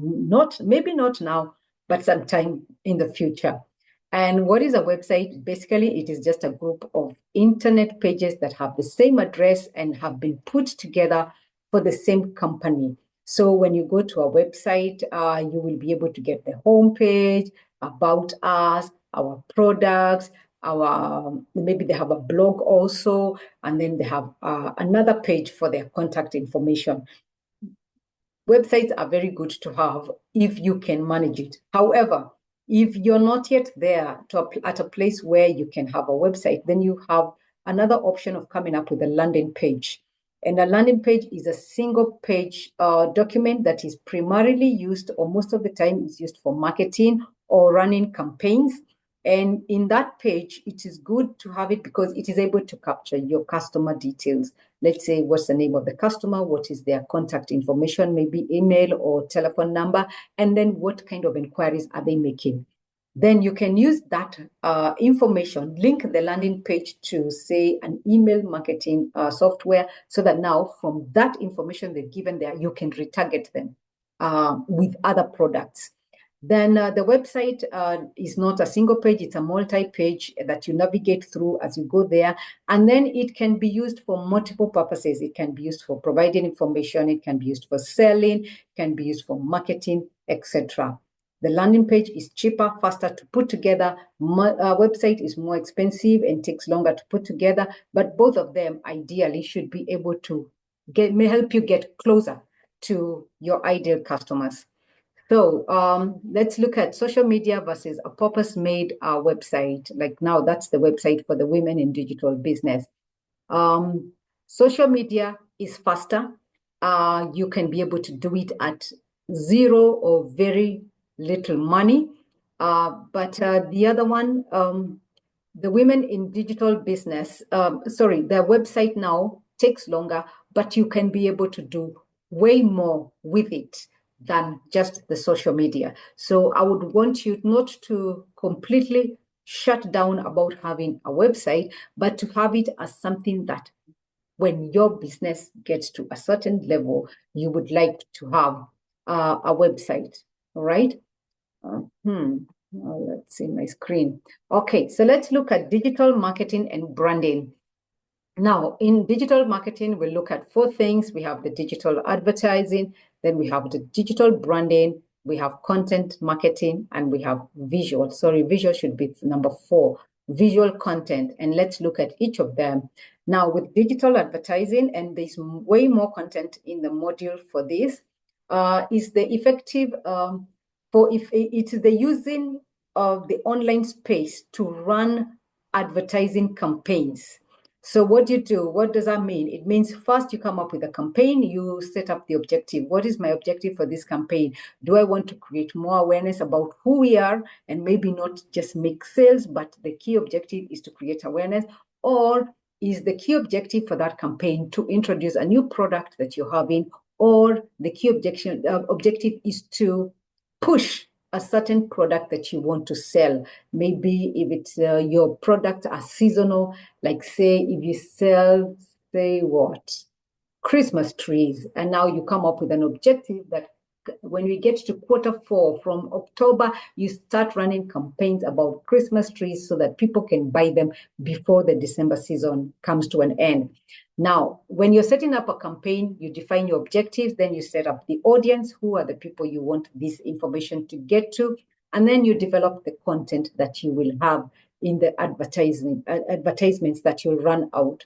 Maybe not now, but sometime in the future. And what is a website? Basically, it is just a group of internet pages that have the same address and have been put together for the same company. So when you go to a website, you will be able to get the homepage, about us, our products, maybe they have a blog also, and then they have another page for their contact information. Websites are very good to have if you can manage it. However, if you're not yet there at a place where you can have a website, then you have another option of coming up with a landing page. And a landing page is a single page document that is primarily used, or most of the time is used for marketing or running campaigns. And in that page, it is good to have it because it is able to capture your customer details. Let's say, what's the name of the customer, what is their contact information, maybe email or telephone number, and then what kind of inquiries are they making. Then you can use that information, link the landing page to, say, an email marketing software, so that now from that information they've given there, you can retarget them with other products. Then the website is not a single page, it's a multi-page that you navigate through as you go there. And then it can be used for multiple purposes. It can be used for providing information, it can be used for selling, it can be used for marketing, etc. The landing page is cheaper, faster to put together. Website is more expensive and takes longer to put together, but both of them ideally should be able to may help you get closer to your ideal customers. So let's look at social media versus a purpose-made website. Like now, that's the website for the women in digital business. Social media is faster. You can be able to do it at zero or very little money. But the other one, the women in digital business, the website now takes longer, but you can be able to do way more with it than just the social media. So I would want you not to completely shut down about having a website, but to have it as something that when your business gets to a certain level, you would like to have a website, all right? Let's see my screen. Okay, so let's look at digital marketing and branding. Now, in digital marketing, we look at four things. We have the digital advertising, then we have the digital branding, we have content marketing, and we have visual. Sorry, visual should be number 4, visual content. And let's look at each of them. Now, with digital advertising, and there's way more content in the module for this, is the effective, if it's the using of the online space to run advertising campaigns. So what do? What does that mean? It means first you come up with a campaign, you set up the objective. What is my objective for this campaign? Do I want to create more awareness about who we are and maybe not just make sales, but the key objective is to create awareness? Or is the key objective for that campaign to introduce a new product that you're having? Or the key objective is to push a certain product that you want to sell. Maybe if it's your products are seasonal, like say if you sell, say what, Christmas trees, and now you come up with an objective that when we get to Q4 from October, you start running campaigns about Christmas trees so that people can buy them before the December season comes to an end. Now, when you're setting up a campaign, you define your objectives, then you set up the audience, who are the people you want this information to get to, and then you develop the content that you will have in the advertisements that you'll run out.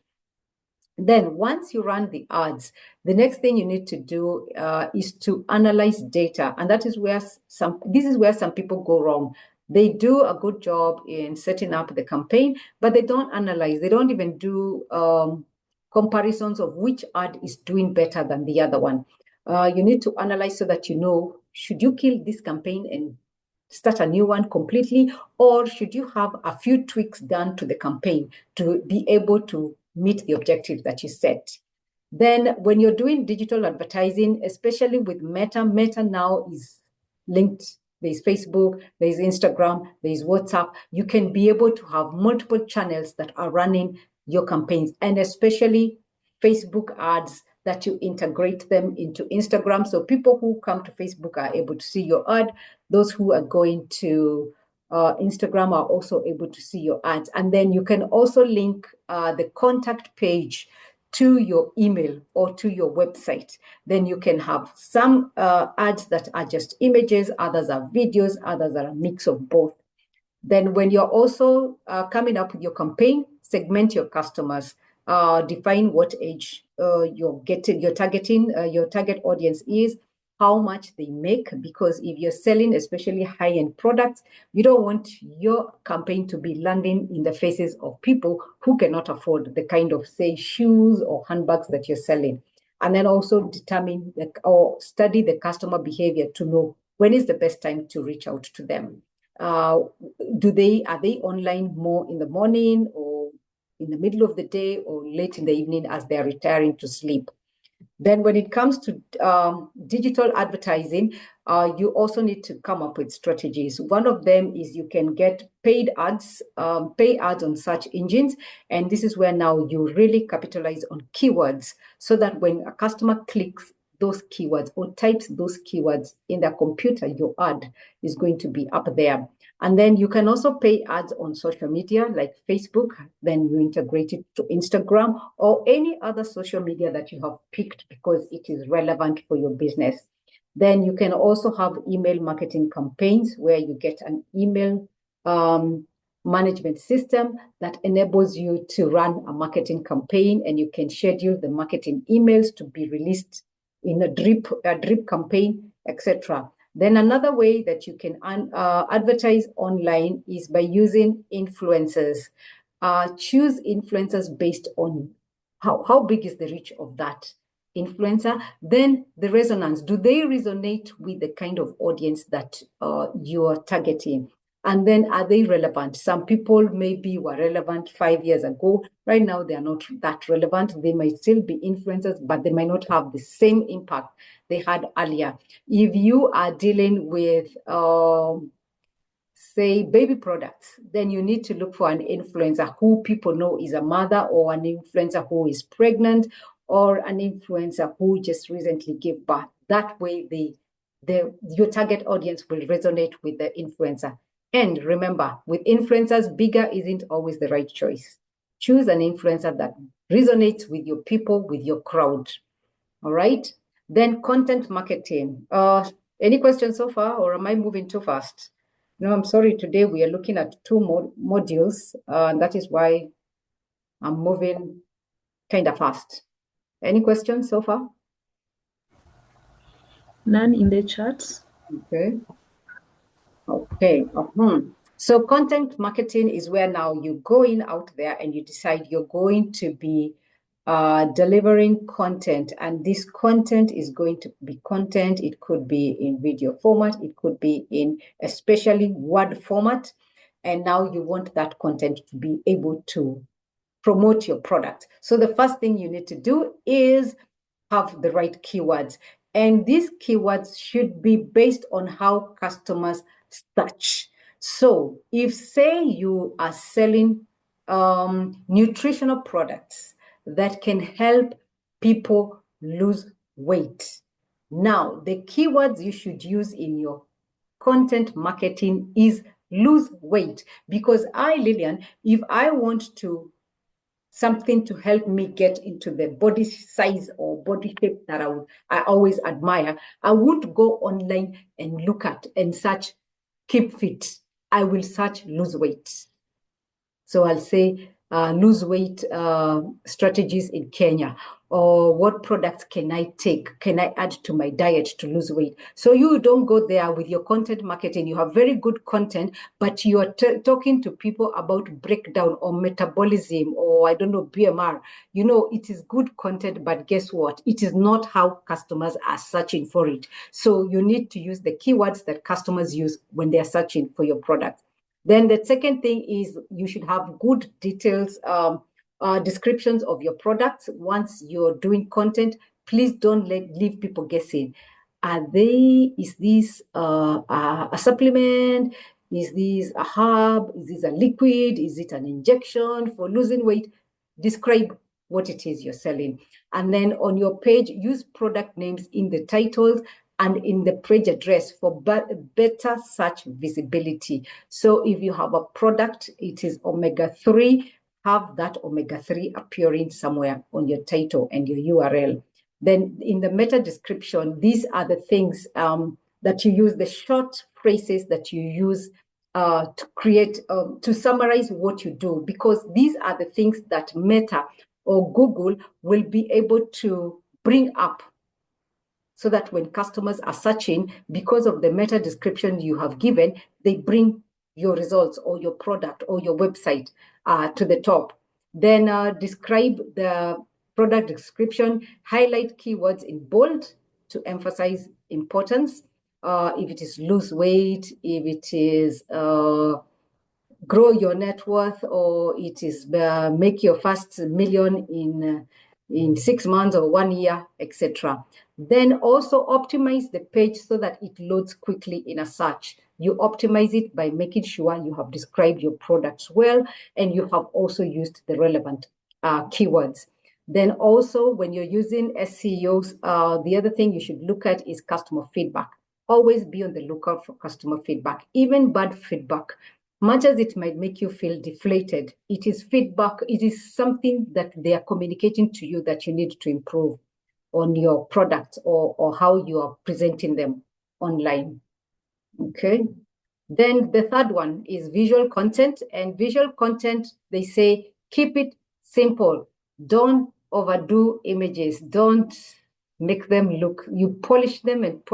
Then once you run the ads, the next thing you need to do is to analyze data. And that is where some people go wrong. They do a good job in setting up the campaign, but they don't analyze. They don't even do comparisons of which ad is doing better than the other one. You need to analyze so that you know, should you kill this campaign and start a new one completely, or should you have a few tweaks done to the campaign to be able to meet the objective that you set? Then when you're doing digital advertising, especially with Meta now is linked. There's Facebook, there's Instagram, there's WhatsApp. You can be able to have multiple channels that are running your campaigns, and especially Facebook ads that you integrate them into Instagram. So people who come to Facebook are able to see your ad. Those who are going to Instagram are also able to see your ads. And then you can also link the contact page to your email or to your website. Then you can have some ads that are just images, others are videos, others are a mix of both. Then when you're also coming up with your campaign, segment your customers, define what age your target audience is, how much they make, because if you're selling especially high-end products, you don't want your campaign to be landing in the faces of people who cannot afford the kind of, say, shoes or handbags that you're selling. And then also determine or study the customer behavior to know when is the best time to reach out to them. Are they online more in the morning or in the middle of the day or late in the evening as they're retiring to sleep? Then when it comes to digital advertising, you also need to come up with strategies. One of them is you can get paid ads, pay ads on search engines. And this is where now you really capitalize on keywords so that when a customer clicks those keywords or types those keywords in their computer, your ad is going to be up there. And then you can also pay ads on social media like Facebook. Then you integrate it to Instagram or any other social media that you have picked because it is relevant for your business. Then you can also have email marketing campaigns where you get an email management system that enables you to run a marketing campaign, and you can schedule the marketing emails to be released in a drip campaign, etc. Then another way that you can advertise online is by using influencers. Choose influencers based on how big is the reach of that influencer. Then the resonance. Do they resonate with the kind of audience that you are targeting? And then are they relevant? Some people maybe were relevant 5 years ago. Right now, they are not that relevant. They might still be influencers, but they might not have the same impact they had earlier. If you are dealing with, say, baby products, then you need to look for an influencer who people know is a mother, or an influencer who is pregnant, or an influencer who just recently gave birth. That way, your target audience will resonate with the influencer. And remember, with influencers, bigger isn't always the right choice. Choose an influencer that resonates with your people, with your crowd. All right. Then content marketing. Any questions so far, or am I moving too fast? No, I'm sorry. Today we are looking at two modules, and that is why I'm moving kind of fast. Any questions so far?
None in the chat.
Okay. Okay. So content marketing is where now you're going out there and you decide you're going to be delivering content, and this content is going to be content. It could be in video format, it could be in especially word format, and now you want that content to be able to promote your product. So the first thing you need to do is have the right keywords, and these keywords should be based on how customers search. So if, say, you are selling nutritional products that can help people lose weight, now the keywords you should use in your content marketing is lose weight. Because Lillian, if I want to something to help me get into the body size or body shape that I always admire, I won't go online and look at and search keep fit. I will search lose weight. So I'll say lose weight strategies in Kenya, Or what products can I take? Can I add to my diet to lose weight? So you don't go there with your content marketing. You have very good content, but you are talking to people about breakdown or metabolism or I don't know, BMR. You know, it is good content, but guess what? It is not how customers are searching for it. So you need to use the keywords that customers use when they are searching for your product. Then the second thing is you should have good details, descriptions of your products. Once you're doing content, please don't leave people guessing. Is this a supplement? Is this a herb? Is this a liquid? Is it an injection for losing weight? Describe what it is you're selling. And then on your page, use product names in the titles and in the page address for better search visibility. So if you have a product, it is omega-3, have that omega-3 appearing somewhere on your title and your URL. Then in the meta description, these are the things that you use, the short phrases that you use to create, to summarize what you do, because these are the things that Meta or Google will be able to bring up so that when customers are searching, because of the meta description you have given, they bring your results or your product or your website to the top. Then describe the product description, highlight keywords in bold to emphasize importance. If it is lose weight, if it is grow your net worth, or it is make your first million in 6 months or 1 year, etc. Then also optimize the page so that it loads quickly in a search. You optimize it by making sure you have described your products well and you have also used the relevant keywords. Then also when you're using SEOs, the other thing you should look at is customer feedback. Always be on the lookout for customer feedback, even bad feedback. Much as it might make you feel deflated, it is feedback. It is something that they are communicating to you that you need to improve on your product or how you are presenting them online. Okay. Then the third one is visual content. And visual content, they say, keep it simple. Don't overdo images. Don't make them look, you polish them and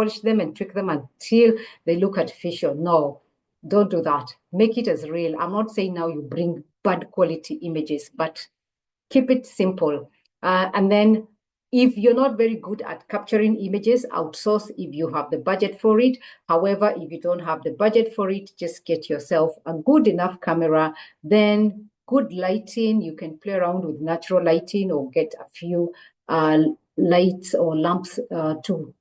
trick them until they look artificial. No, don't do that. Make it as real. I'm not saying now you bring bad quality images, but keep it simple. And then if you're not very good at capturing images, outsource if you have the budget for it. However, if you don't have the budget for it, just get yourself a good enough camera, then good lighting. You can play around with natural lighting or get a few lights or lamps to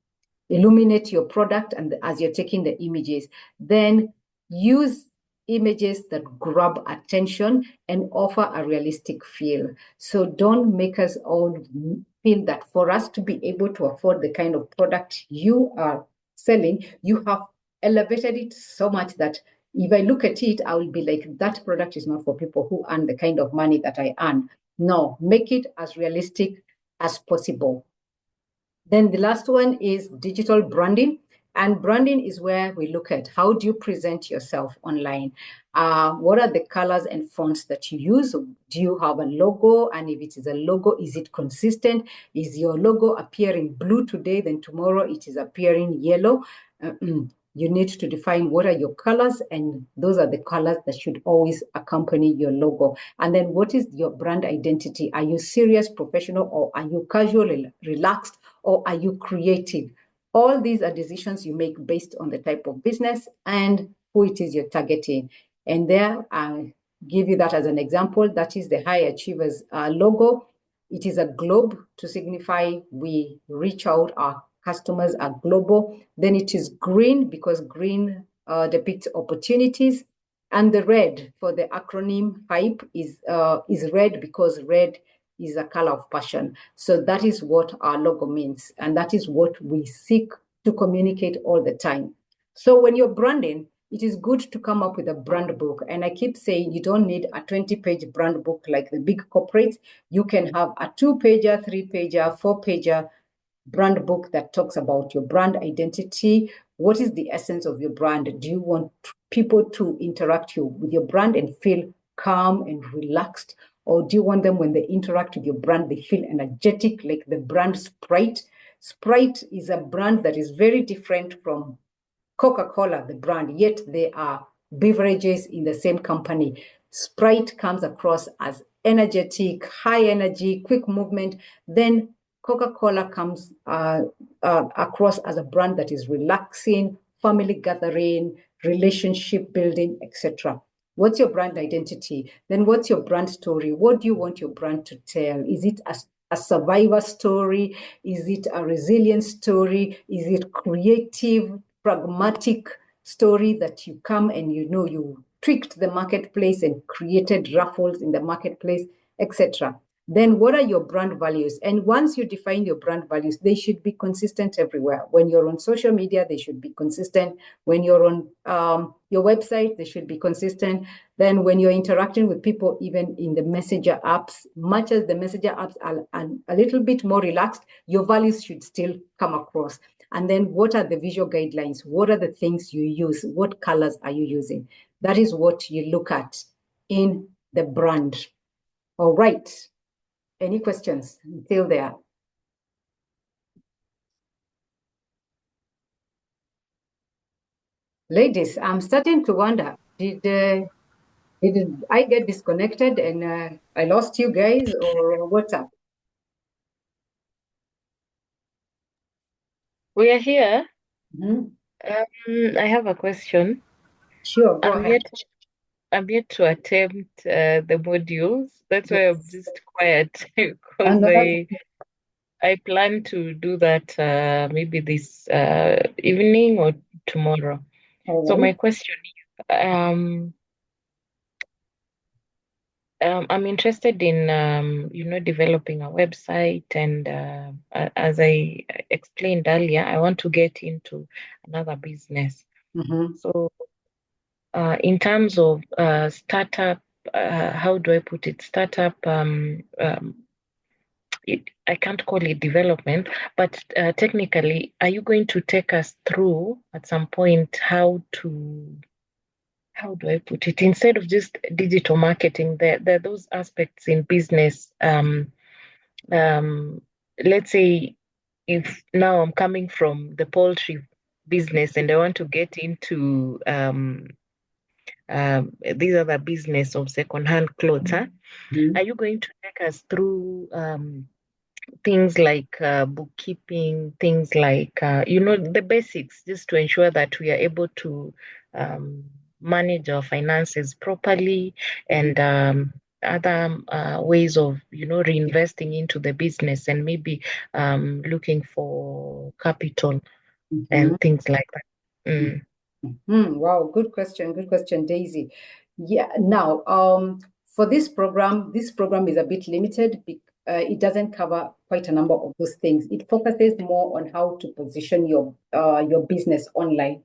illuminate your product and as you're taking the images. Then use images that grab attention and offer a realistic feel. So don't make us all feel that for us to be able to afford the kind of product you are selling, you have elevated it so much that if I look at it, I will be like, that product is not for people who earn the kind of money that I earn. No, make it as realistic as possible. Then the last one is digital branding. And branding is where we look at how do you present yourself online? What are the colors and fonts that you use? Do you have a logo? And if it is a logo, is it consistent? Is your logo appearing blue today, then tomorrow it is appearing yellow? You need to define what are your colors, and those are the colors that should always accompany your logo. And then what is your brand identity? Are you serious, professional, or are you casual, relaxed, or are you creative? All these are decisions you make based on the type of business and who it is you're targeting. And there, I give you that as an example. That is the High Achievers logo. It is a globe to signify we reach out, our customers are global. Then it is green because green depicts opportunities. And the red for the acronym HYPE is red because red is a color of passion. So that is what our logo means. And that is what we seek to communicate all the time. So when you're branding, it is good to come up with a brand book. And I keep saying you don't need a 20-page brand book like the big corporates. You can have a 2-pager, 3-pager, 4-pager brand book that talks about your brand identity. What is the essence of your brand? Do you want people to interact with your brand and feel calm and relaxed? Or do you want them when they interact with your brand, they feel energetic, like the brand Sprite? Sprite is a brand that is very different from Coca-Cola, the brand, yet they are beverages in the same company. Sprite comes across as energetic, high energy, quick movement. Then Coca-Cola comes across as a brand that is relaxing, family gathering, relationship building, etc. What's your brand identity? Then what's your brand story? What do you want your brand to tell? Is it a survivor story? Is it a resilience story? Is it creative, pragmatic story that you come and you tweaked the marketplace and created raffles in the marketplace, etc. Then what are your brand values? And once you define your brand values, they should be consistent everywhere. When you're on social media, they should be consistent. When you're on your website, they should be consistent. Then when you're interacting with people, even in the messenger apps, much as the messenger apps are a little bit more relaxed, your values should still come across. And then what are the visual guidelines? What are the things you use? What colors are you using? That is what you look at in the brand. All right. Any questions until there? Ladies, I'm starting to wonder, did I get disconnected and I lost you guys, or what's up?
We are here.
Mhm.
I have a question.
Sure, go
I'm
ahead.
I'm yet to attempt the modules. That's why I'm
Yes.
just quiet because
And that's
I plan to do that maybe this evening or tomorrow.
all
So
right.
my question is, I'm interested in developing a website, and as I explained earlier, I want to get into another business.
Mhm.
So in terms of startup, how do I put it? Startup, I can't call it development, but technically, are you going to take us through at some point how do I put it? Instead of just digital marketing, there are those aspects in business. Let's say if now I'm coming from the poultry business and I want to get into these are the business of secondhand clothes. Huh?
Mhm.
Are you going to take us through things like bookkeeping, things like, the basics, just to ensure that we are able to um, manage our finances properly and other ways of, reinvesting into the business and maybe looking for capital
Mhm.
and things like that. Mm.
Wow, good question, Daisy. Yeah, now, for this program is a bit limited. It doesn't cover quite a number of those things. It focuses more on how to position your business online.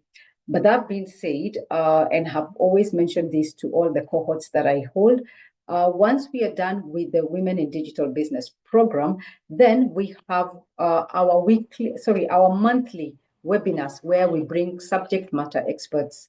But that being said, and have always mentioned this to all the cohorts that I hold, once we are done with the Women in Digital Business program, then we have our monthly webinars where we bring subject matter experts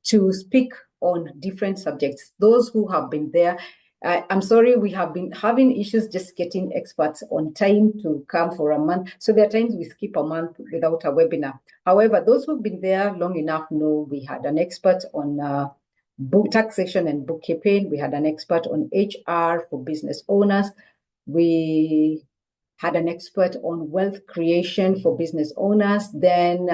to speak on different subjects. Those who have been there, I'm sorry, we have been having issues just getting experts on time to come for a month. So there are times we skip a month without a webinar. However, those who've been there long enough know we had an expert on book taxation and bookkeeping. We had an expert on HR for business owners. We had an expert on wealth creation for business owners. Then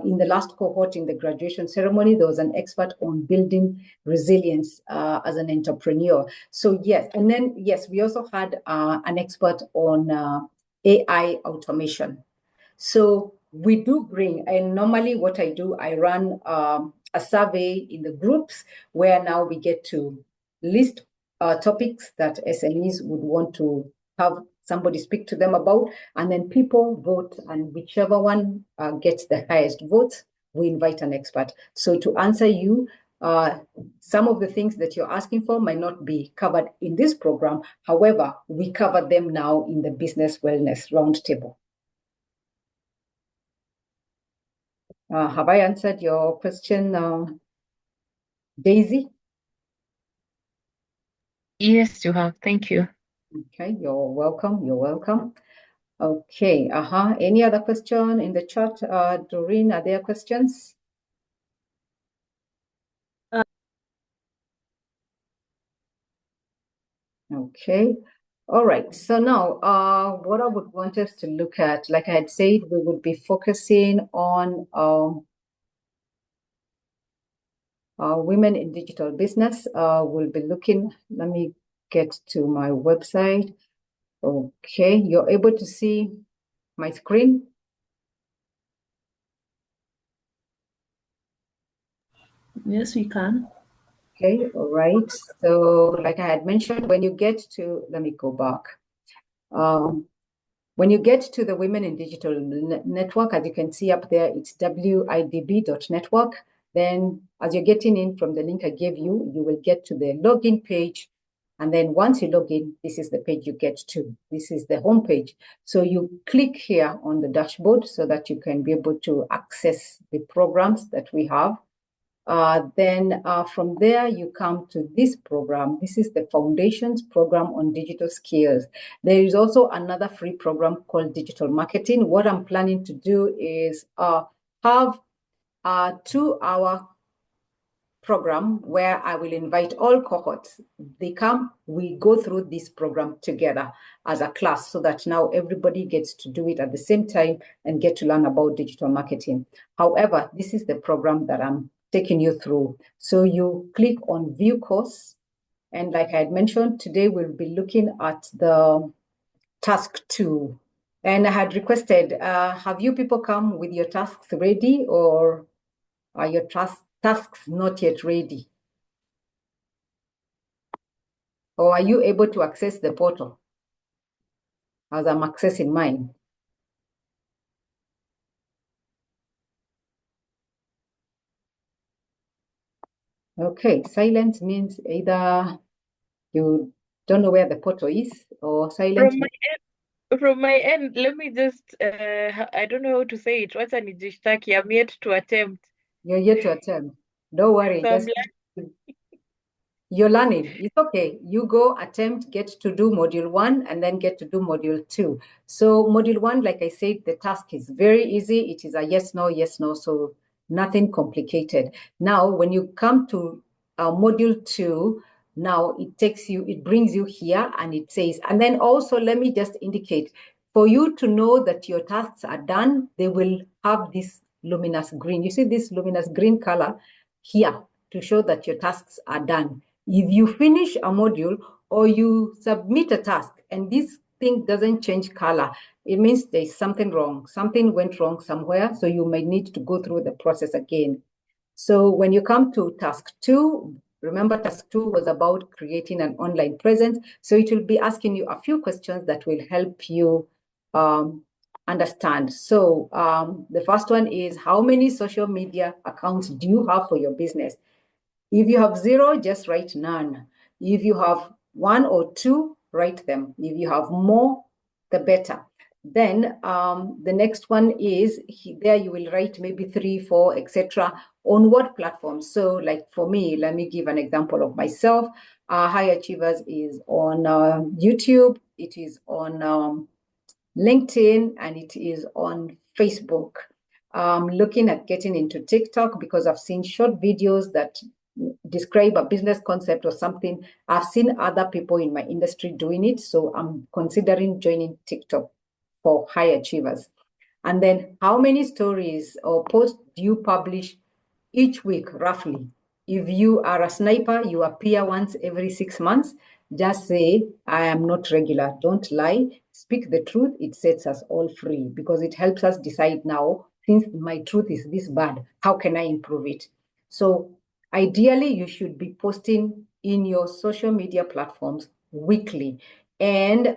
in the last cohort in the graduation ceremony, there was an expert on building resilience as an entrepreneur. So yes, and then yes, we also had an expert on AI automation. So we do bring, and normally what I do, I run a survey in the groups where now we get to list topics that SMEs would want to have somebody speak to them about, and then people vote, and whichever one gets the highest votes, we invite an expert. So to answer you, some of the things that you're asking for might not be covered in this program. However, we cover them now in the Business Wellness Roundtable. Have I answered your question, Daisy?
Yes, you have. Thank you.
Okay, you're welcome. You're welcome. Okay, Any other question in the chat? Doreen, are there questions? Okay. All right. So now, what I would want us to look at, like I had said, we would be focusing on women in digital business. We'll be looking, let me get to my website. Okay, you're able to see my screen?
Yes, we can.
Okay, all right. So like I had mentioned, when you get to, let me go back. When you get to the Women in Digital Network, as you can see up there, it's widb.network. Then as you're getting in from the link I gave you, you will get to the login page. And then once you log in, this is the page you get to. This is the home page. So you click here on the dashboard so that you can be able to access the programs that we have. Then from there, you come to this program. This is the Foundations Program on Digital Skills. There is also another free program called Digital Marketing. What I'm planning to do is have a 2-hour program where I will invite all cohorts. They come, we go through this program together as a class so that now everybody gets to do it at the same time and get to learn about digital marketing. However, this is the program that I'm taking you through. So you click on view course. And like I had mentioned, today we'll be looking at the task 2. And I had requested, have you people come with your tasks ready, or are your tasks not yet ready? Or are you able to access the portal as I'm accessing mine? Okay, silence means either you don't know where the portal is, or silence.
From my end, let me just, I don't know how to say it. What's an nijishtaki? I'm yet to attempt.
You're yet to attempt. Don't worry.
So
You're learning. It's okay. You go attempt, get to do module 1, and then get to do module 2. So module 1, like I said, the task is very easy. It is a yes, no, so nothing complicated. Now, when you come to module 2, now it brings you here and it says, and then also let me just indicate, for you to know that your tasks are done, they will have this luminous green. You see this luminous green color here to show that your tasks are done. If you finish a module or you submit a task and this thing doesn't change color, it means there's something wrong. Something went wrong somewhere, so you might need to go through the process again. So when you come to task 2, remember task 2 was about creating an online presence. So it will be asking you a few questions that will help you understand. So the first one is, how many social media accounts do you have for your business? If you have 0, just write none. If you have 1 or 2, write them. If you have more, the better. Then the next one is, there you will write maybe 3, 4, etc. On what platform? So like for me, let me give an example of myself. High Achievers is on YouTube. It is on LinkedIn, and it is on Facebook. I'm looking at getting into TikTok because I've seen short videos that describe a business concept or something. I've seen other people in my industry doing it, so I'm considering joining TikTok for high achievers. And then how many stories or posts do you publish each week, roughly? If you are a sniper, you appear once every 6 months. Just say, I am not regular. Don't lie. Speak the truth. It sets us all free because it helps us decide now, since my truth is this bad, how can I improve it? So ideally, you should be posting in your social media platforms weekly, and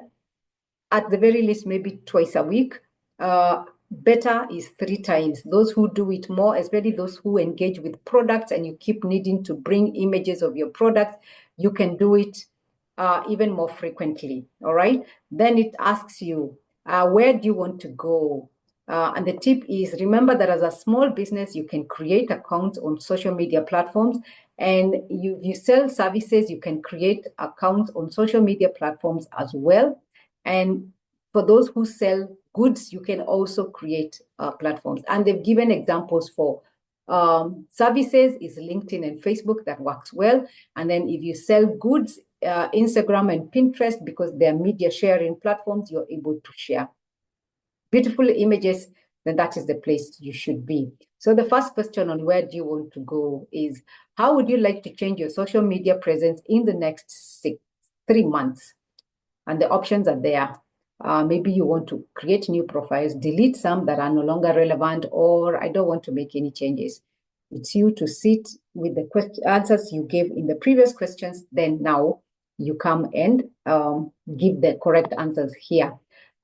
at the very least, maybe twice a week. Better is 3 times. Those who do it more, especially those who engage with products and you keep needing to bring images of your product, you can do it even more frequently. All right. Then it asks you, where do you want to go? And the tip is, remember that as a small business, you can create accounts on social media platforms And you sell services, you can create accounts on social media platforms as well. And for those who sell goods, you can also create platforms. And they've given examples for services is LinkedIn and Facebook, that works well. And then if you sell goods, Instagram and Pinterest, because they're media sharing platforms, you're able to share beautiful images, then that is the place you should be. So the first question on where do you want to go is, how would you like to change your social media presence in the next 3 months? And the options are there. Maybe you want to create new profiles, delete some that are no longer relevant, or I don't want to make any changes. It's you to sit with the answers you gave in the previous questions. Then now you come and give the correct answers here.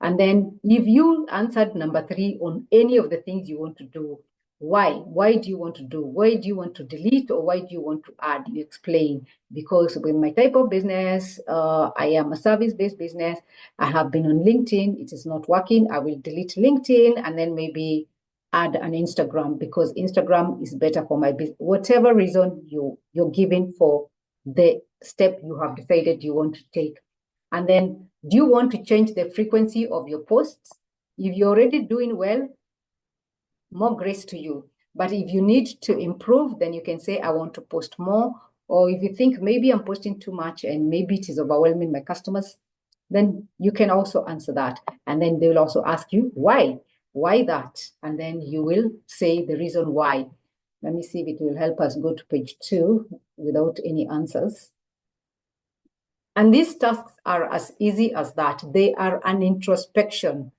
And then if you answered number 3 on any of the things you want to do, why? Why do you want to do? Why do you want to delete, or why do you want to add? You explain. Because with my type of business, I am a service-based business. I have been on LinkedIn. It is not working. I will delete LinkedIn and then maybe add an Instagram, because Instagram is better for my business. Whatever reason you're giving for the step you have decided you want to take. And then, do you want to change the frequency of your posts? If you're already doing well, more grace to you. But if you need to improve, then you can say, I want to post more. Or if you think maybe I'm posting too much and maybe it is overwhelming my customers, then you can also answer that. And then they will also ask you, why? Why that? And then you will say the reason why. Let me see if it will help us go to page 2 without any answers. And these tasks are as easy as that. They are an introspection.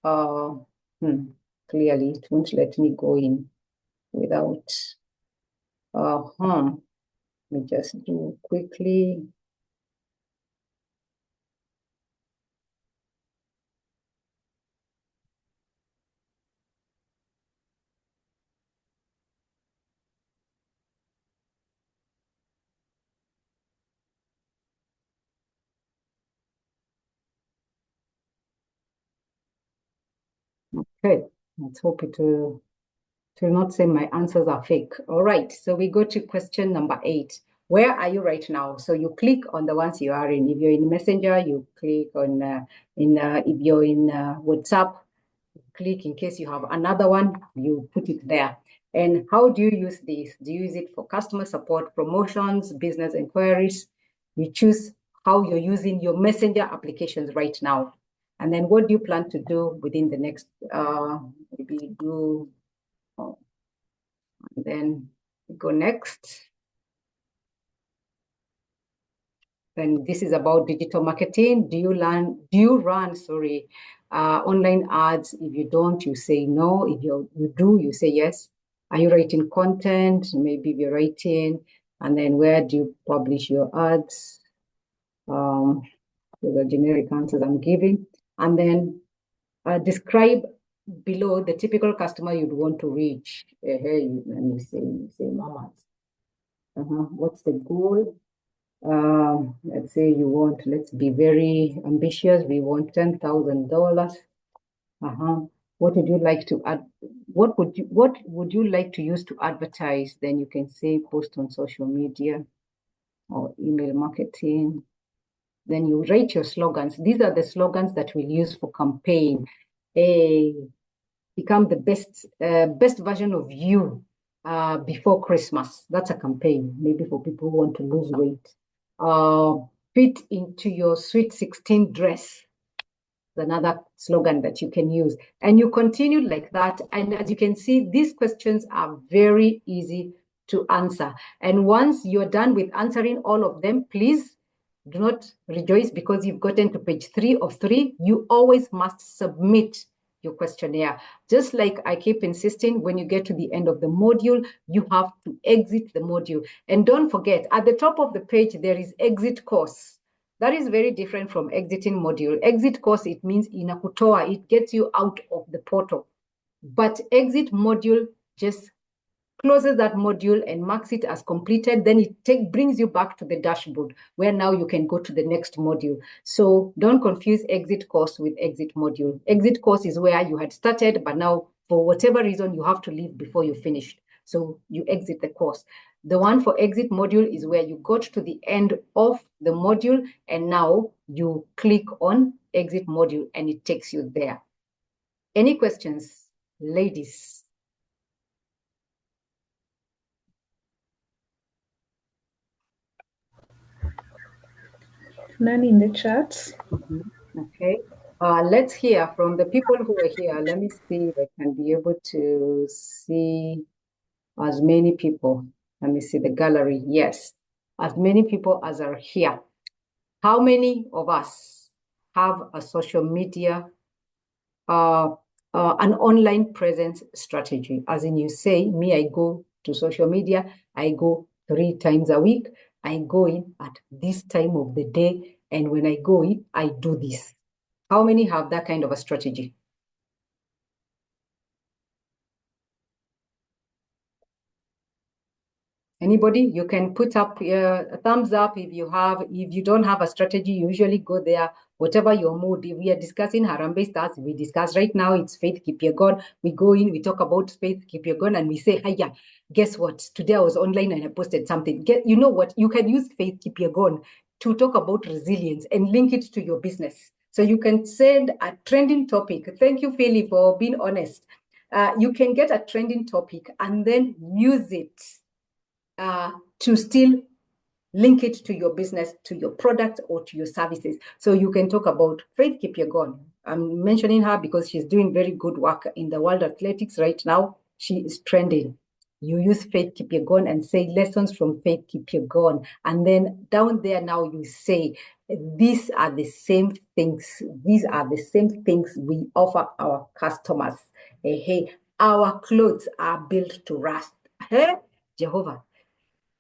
Clearly, it won't let me go in without. Let me just do quickly. Okay, let's hope it will not say my answers are fake. All right, so we go to question number 8. Where are you right now? So you click on the ones you are in. If you're in Messenger, you click on if you're in WhatsApp, click. In case you have another one, you put it there. And how do you use this? Do you use it for customer support, promotions, business inquiries? You choose how you're using your Messenger applications right now. And then what do you plan to do within the next, maybe do, and then go next. Then this is about digital marketing. Do you run online ads? If you don't, you say no. If you do, you say yes. Are you writing content? Maybe you're writing. And then where do you publish your ads? The generic answers I'm giving. And then describe below the typical customer you'd want to reach. Let me say mamas. What's the goal? Let's say let's be very ambitious. We want $10,000. What would you like to add? What would you like to use to advertise? Then you can say post on social media or email marketing. Then you write your slogans. These are the slogans that we'll use for campaign. Become the best version of you before Christmas. That's a campaign, maybe for people who want to lose weight. Fit into your sweet 16 dress. Another slogan that you can use. And you continue like that. And as you can see, these questions are very easy to answer. And once you're done with answering all of them, please do not rejoice because you've gotten to page 3 of 3. You always must submit your questionnaire. Just like I keep insisting, when you get to the end of the module, you have to exit the module. And don't forget, at the top of the page, there is exit course. That is very different from exiting module. Exit course, it means inakutoa, it gets you out of the portal. But exit module just closes that module and marks it as completed. Then it brings you back to the dashboard where now you can go to the next module. So don't confuse exit course with exit module. Exit course is where you had started, but now for whatever reason, you have to leave before you finished. So you exit the course. The one for exit module is where you got to the end of the module and now you click on exit module and it takes you there. Any questions, ladies?
None in the chat.
Okay. Let's hear from the people who are here. Let me see if I can be able to see as many people. Let me see the gallery. Yes, as many people as are here. How many of us have a social media, an online presence strategy? As in, you say, me, I go to social media, I go 3 times a week, I go in at this time of the day, and when I go in, I do this. How many have that kind of a strategy? Anybody? You can put up a thumbs up if you have. If you don't have a strategy, you usually go there, whatever your mood. If we are discussing Harambe Stars, we discuss right now, it's Faith Keep Your Gun. We go in, we talk about Faith Keep Your Gun, and we say, hiya, guess what? Today I was online and I posted something. You know what? You can use Faith Keep Your Gun to talk about resilience and link it to your business. So you can send a trending topic. Thank you, Philly, for being honest. You can get a trending topic and then use it to still link it to your business, to your product, or to your services. So you can talk about Faith Keep Your Gun. I'm mentioning her because she's doing very good work in the world of athletics right now. She is trending. You use Faith Keep Your Gun and say lessons from Faith Keep Your Gun. And then down there now you say, these are the same things. These are the same things we offer our customers. Hey, our clothes are built to last. Hey, Jehovah.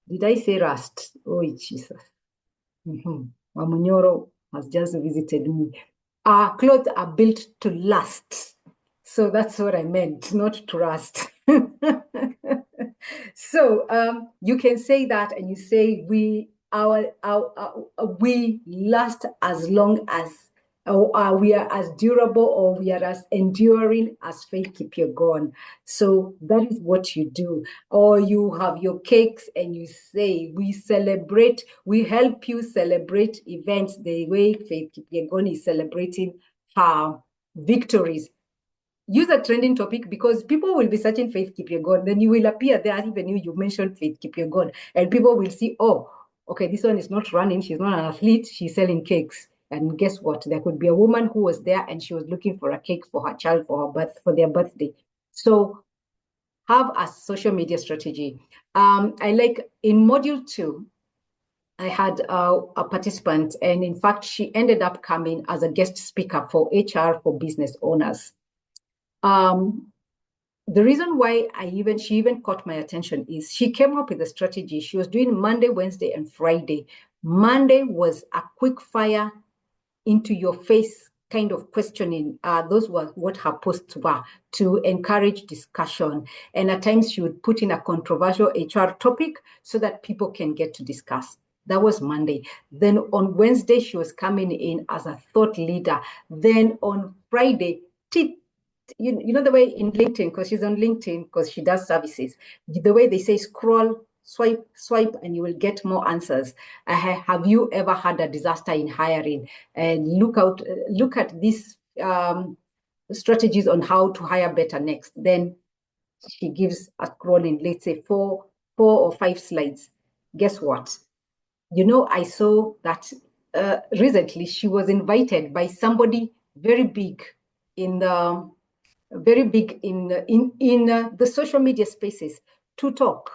Did I say rust? Oh, Jesus. Wamunyoro has just visited me. Our clothes are built to last. So that's what I meant, not to rust. So you can say that and you say we last as long as we are as durable or we are as enduring as Faith Keep Your Gun. So that is what you do. Or you have your cakes and you say, we celebrate, we help you celebrate events the way Faith Keep Your Gun is celebrating her victories. Use a trending topic because people will be searching Faith Keep Your Gun. Then you will appear there, even you mentioned Faith Keep Your Gun. And people will see, oh, okay, this one is not running. She's not an athlete. She's selling cakes. And guess what? There could be a woman who was there and she was looking for a cake for her child for their birthday. So have a social media strategy. I like in module 2, I had a participant, and in fact, she ended up coming as a guest speaker for HR for business owners. The reason why she even caught my attention is she came up with a strategy. She was doing Monday, Wednesday, and Friday. Monday was a quick fire into your face kind of questioning. Those were what her posts were, to encourage discussion. And at times she would put in a controversial HR topic so that people can get to discuss. That was Monday. Then on Wednesday, she was coming in as a thought leader. Then on Friday, you know the way in LinkedIn, because she's on LinkedIn, because she does services, the way they say scroll, swipe, and you will get more answers. Have you ever had a disaster in hiring? And look at these strategies on how to hire better next. Then she gives a scrolling, let's say 4 or 5 slides. Guess what? I saw that recently she was invited by somebody very big in the social media spaces to talk.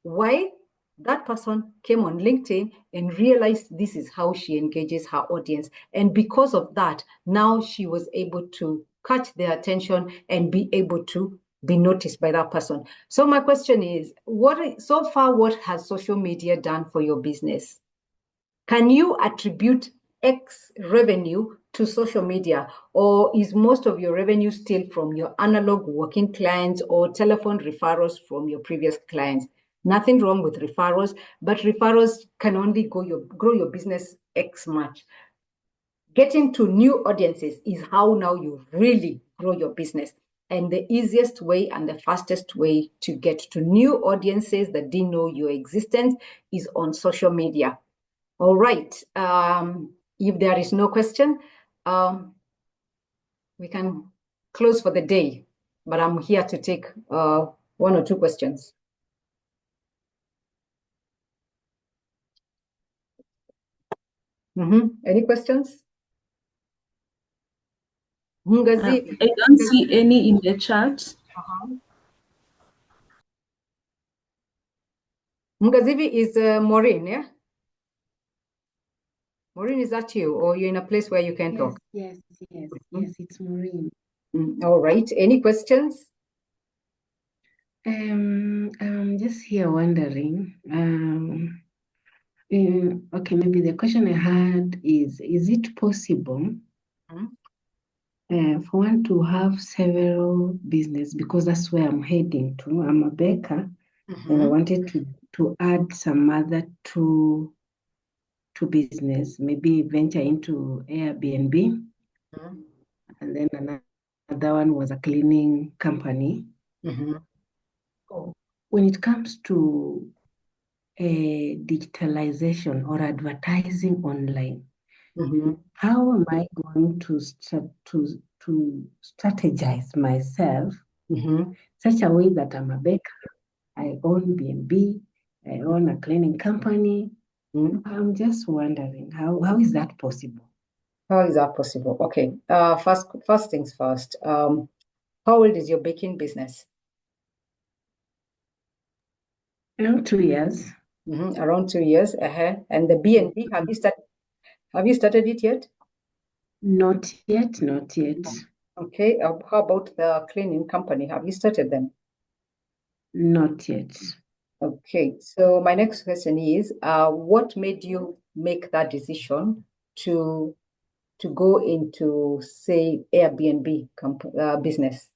Why? That person came on LinkedIn and realized this is how she engages her audience. And because of that, now she was able to catch their attention and be able to be noticed by that person. So my question is, what has social media done for your business? Can you attribute X revenue to social media, or is most of your revenue still from your analog working clients or telephone referrals from your previous clients? Nothing wrong with referrals, but referrals can only grow your business X much. Getting to new audiences is how now you really grow your business. And the easiest way and the fastest way to get to new audiences that didn't know your existence is on social media. All right. If there is no question, we can close for the day. But I'm here to take one or two questions. Any questions? Mungazi.
I don't see any in the chat.
Mungazivi is Maureen, yeah? Maureen, is that you, or you're in a place where you can talk?
Yes, it's Maureen.
All right. Any questions?
I'm just here wondering. Okay, maybe the question I had is it possible for one to have several business, because that's where I'm heading to. I'm a baker, and I wanted to add some other two business, maybe venture into Airbnb, and then another one was a cleaning company. So when it comes to digitalization or advertising online, how am I going to strategize myself such a way that I'm a baker, I own B&B, I own a cleaning company? I'm just wondering, how is that possible?
How is that possible? Okay. First things first. How old is your baking business?
Around 2 years.
Around 2 years. And the B&B, have you started it yet?
Not yet.
Okay. How about the cleaning company? Have you started them?
Not yet.
Okay. So my next question is, what made you make that decision to go into, say, Airbnb business?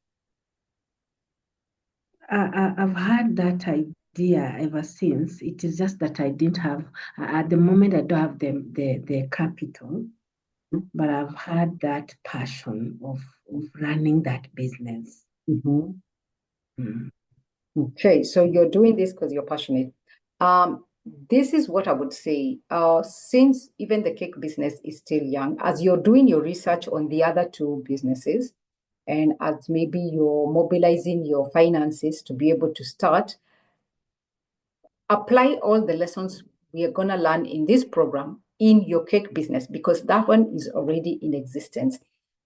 I've had that idea ever since. It is just that I didn't have, at the moment, I don't have the capital, but I've had that passion of running that business.
Okay, so you're doing this because you're passionate. This is what I would say. Since even the cake business is still young, as you're doing your research on the other two businesses, and as maybe you're mobilizing your finances to be able to start, apply all the lessons we are going to learn in this program in your cake business, because that one is already in existence.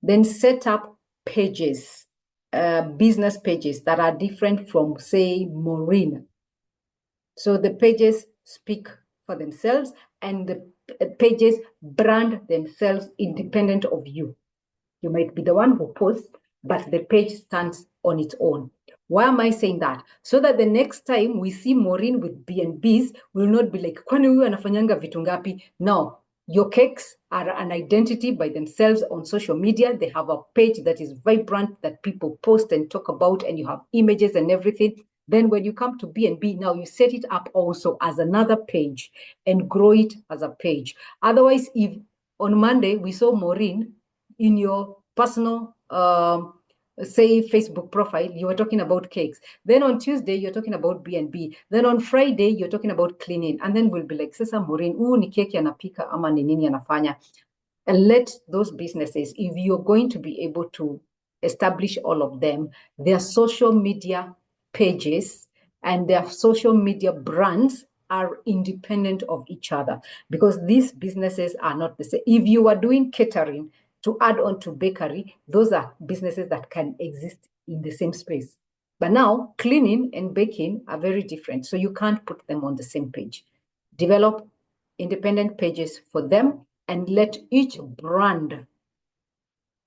Then set up pages, business pages that are different from, say, Maureen. So the pages speak for themselves, and the pages brand themselves independent of you. You might be the one who posts, but the page stands on its own. Why am I saying that? So that the next time we see Maureen with B&Bs, we'll not be like, kwani huyu anafanyanga vitu ngapi? No, your cakes are an identity by themselves on social media. They have a page that is vibrant, that people post and talk about, and you have images and everything. Then when you come to B&B, now you set it up also as another page and grow it as a page. Otherwise, if on Monday we saw Maureen in your personal, say, Facebook profile, you were talking about cakes. Then on Tuesday, you're talking about B&B. Then on Friday, you're talking about cleaning. And then we'll be like, sasa Maureen, ni keki anapika ama ni nini anafanya. And let those businesses, if you're going to be able to establish all of them, their social media pages and their social media brands are independent of each other, because these businesses are not the same. If you are doing catering to add on to bakery, those are businesses that can exist in the same space. But now cleaning and baking are very different, so you can't put them on the same page. Develop independent pages for them and let each brand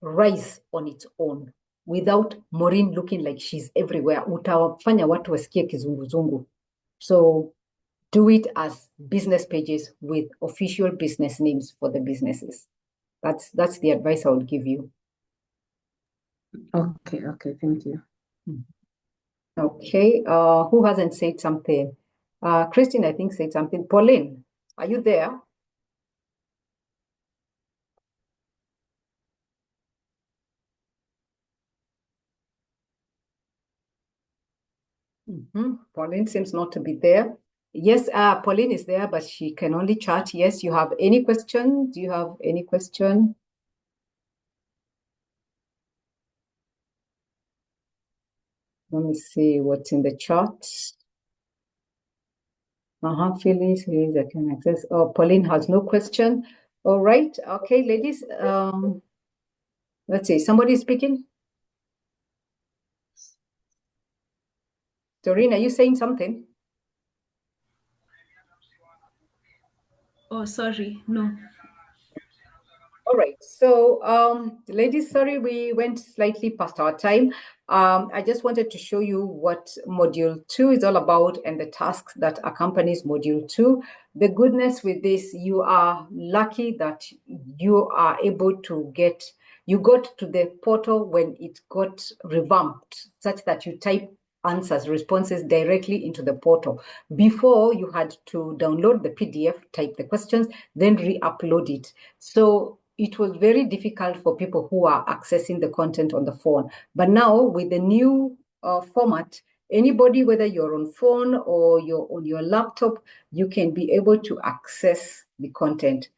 rise on its own without Maureen looking like she's everywhere. Utawafanya watu wasikie kizunguzungu. So do it as business pages with official business names for the businesses. That's the advice I would give you.
Okay, thank you.
Okay, who hasn't said something? Christine, I think, said something. Pauline, are you there? Pauline seems not to be there. Yes, Pauline is there, but she can only chat. Yes, you have any question? Do you have any question? Let me see what's in the chat. Phyllis, I can access. Oh, Pauline has no question. All right. Okay, ladies. Let's see. Somebody speaking? Doreen, are you saying something?
Oh, sorry. No.
All right. So, ladies, sorry, we went slightly past our time. I just wanted to show you what Module 2 is all about and the tasks that accompanies Module 2. The goodness with this, you are lucky that you are able to you got to the portal when it got revamped, such that you type responses directly into the portal. Before, you had to download the PDF, type the questions, then re-upload it. So it was very difficult for people who are accessing the content on the phone. But now with the new format, anybody, whether you're on phone or you're on your laptop, you can be able to access the content.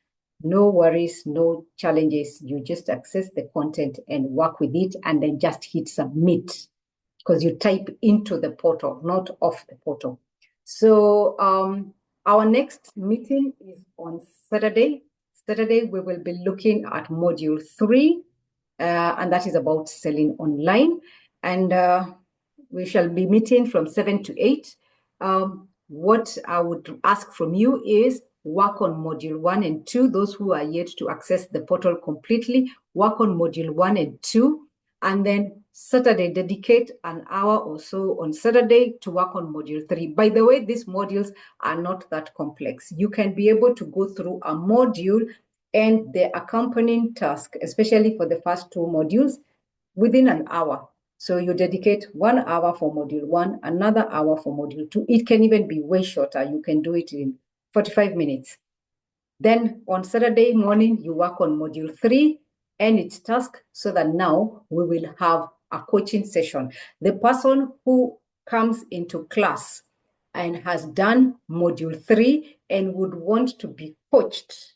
No worries, no challenges. You just access the content and work with it and then just hit submit because you type into the portal, not off the portal. So our next meeting is on Saturday. Saturday, we will be looking at Module 3, and that is about selling online. And we shall be meeting from 7 to 8. What I would ask from you is work on Module 1 and 2. Those who are yet to access the portal completely, work on Module 1 and 2. And then Saturday, dedicate an hour or so on Saturday to work on Module 3. By the way, these modules are not that complex. You can be able to go through a module and the accompanying task, especially for the first 2 modules, within an hour. So you dedicate 1 hour for Module 1, another hour for Module 2. It can even be way shorter. You can do it in 45 minutes. Then on Saturday morning, you work on Module 3 and its task, so that now we will have a coaching session. The person who comes into class and has done Module 3 and would want to be coached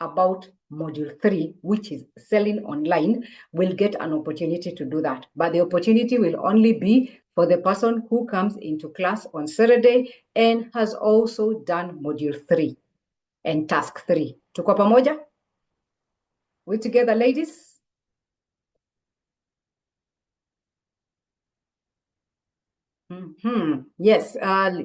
about Module 3, which is selling online, will get an opportunity to do that. But the opportunity will only be for the person who comes into class on Saturday and has also done Module 3 and task 3. Tuko pamoja? We together, ladies? Yes,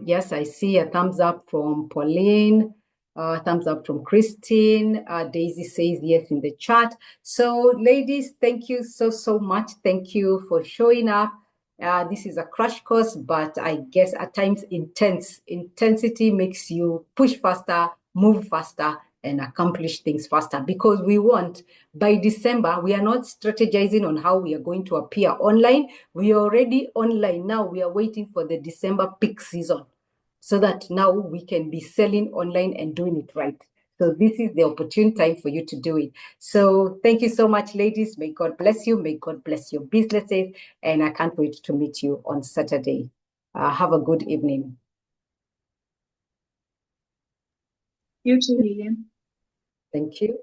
yes, I see a thumbs up from Pauline, thumbs up from Christine. Daisy says yes in the chat. So, ladies, thank you so much. Thank you for showing up. This is a crash course, but I guess at times intensity makes you push faster, move faster, and accomplish things faster, because we want, by December, we are not strategizing on how we are going to appear online. We are already online now. We are waiting for the December peak season so that now we can be selling online and doing it right. So this is the opportune time for you to do it. So thank you so much, ladies. May God bless you. May God bless your businesses. And I can't wait to meet you on Saturday. Have a good evening.
You too, Lilian.
Thank you.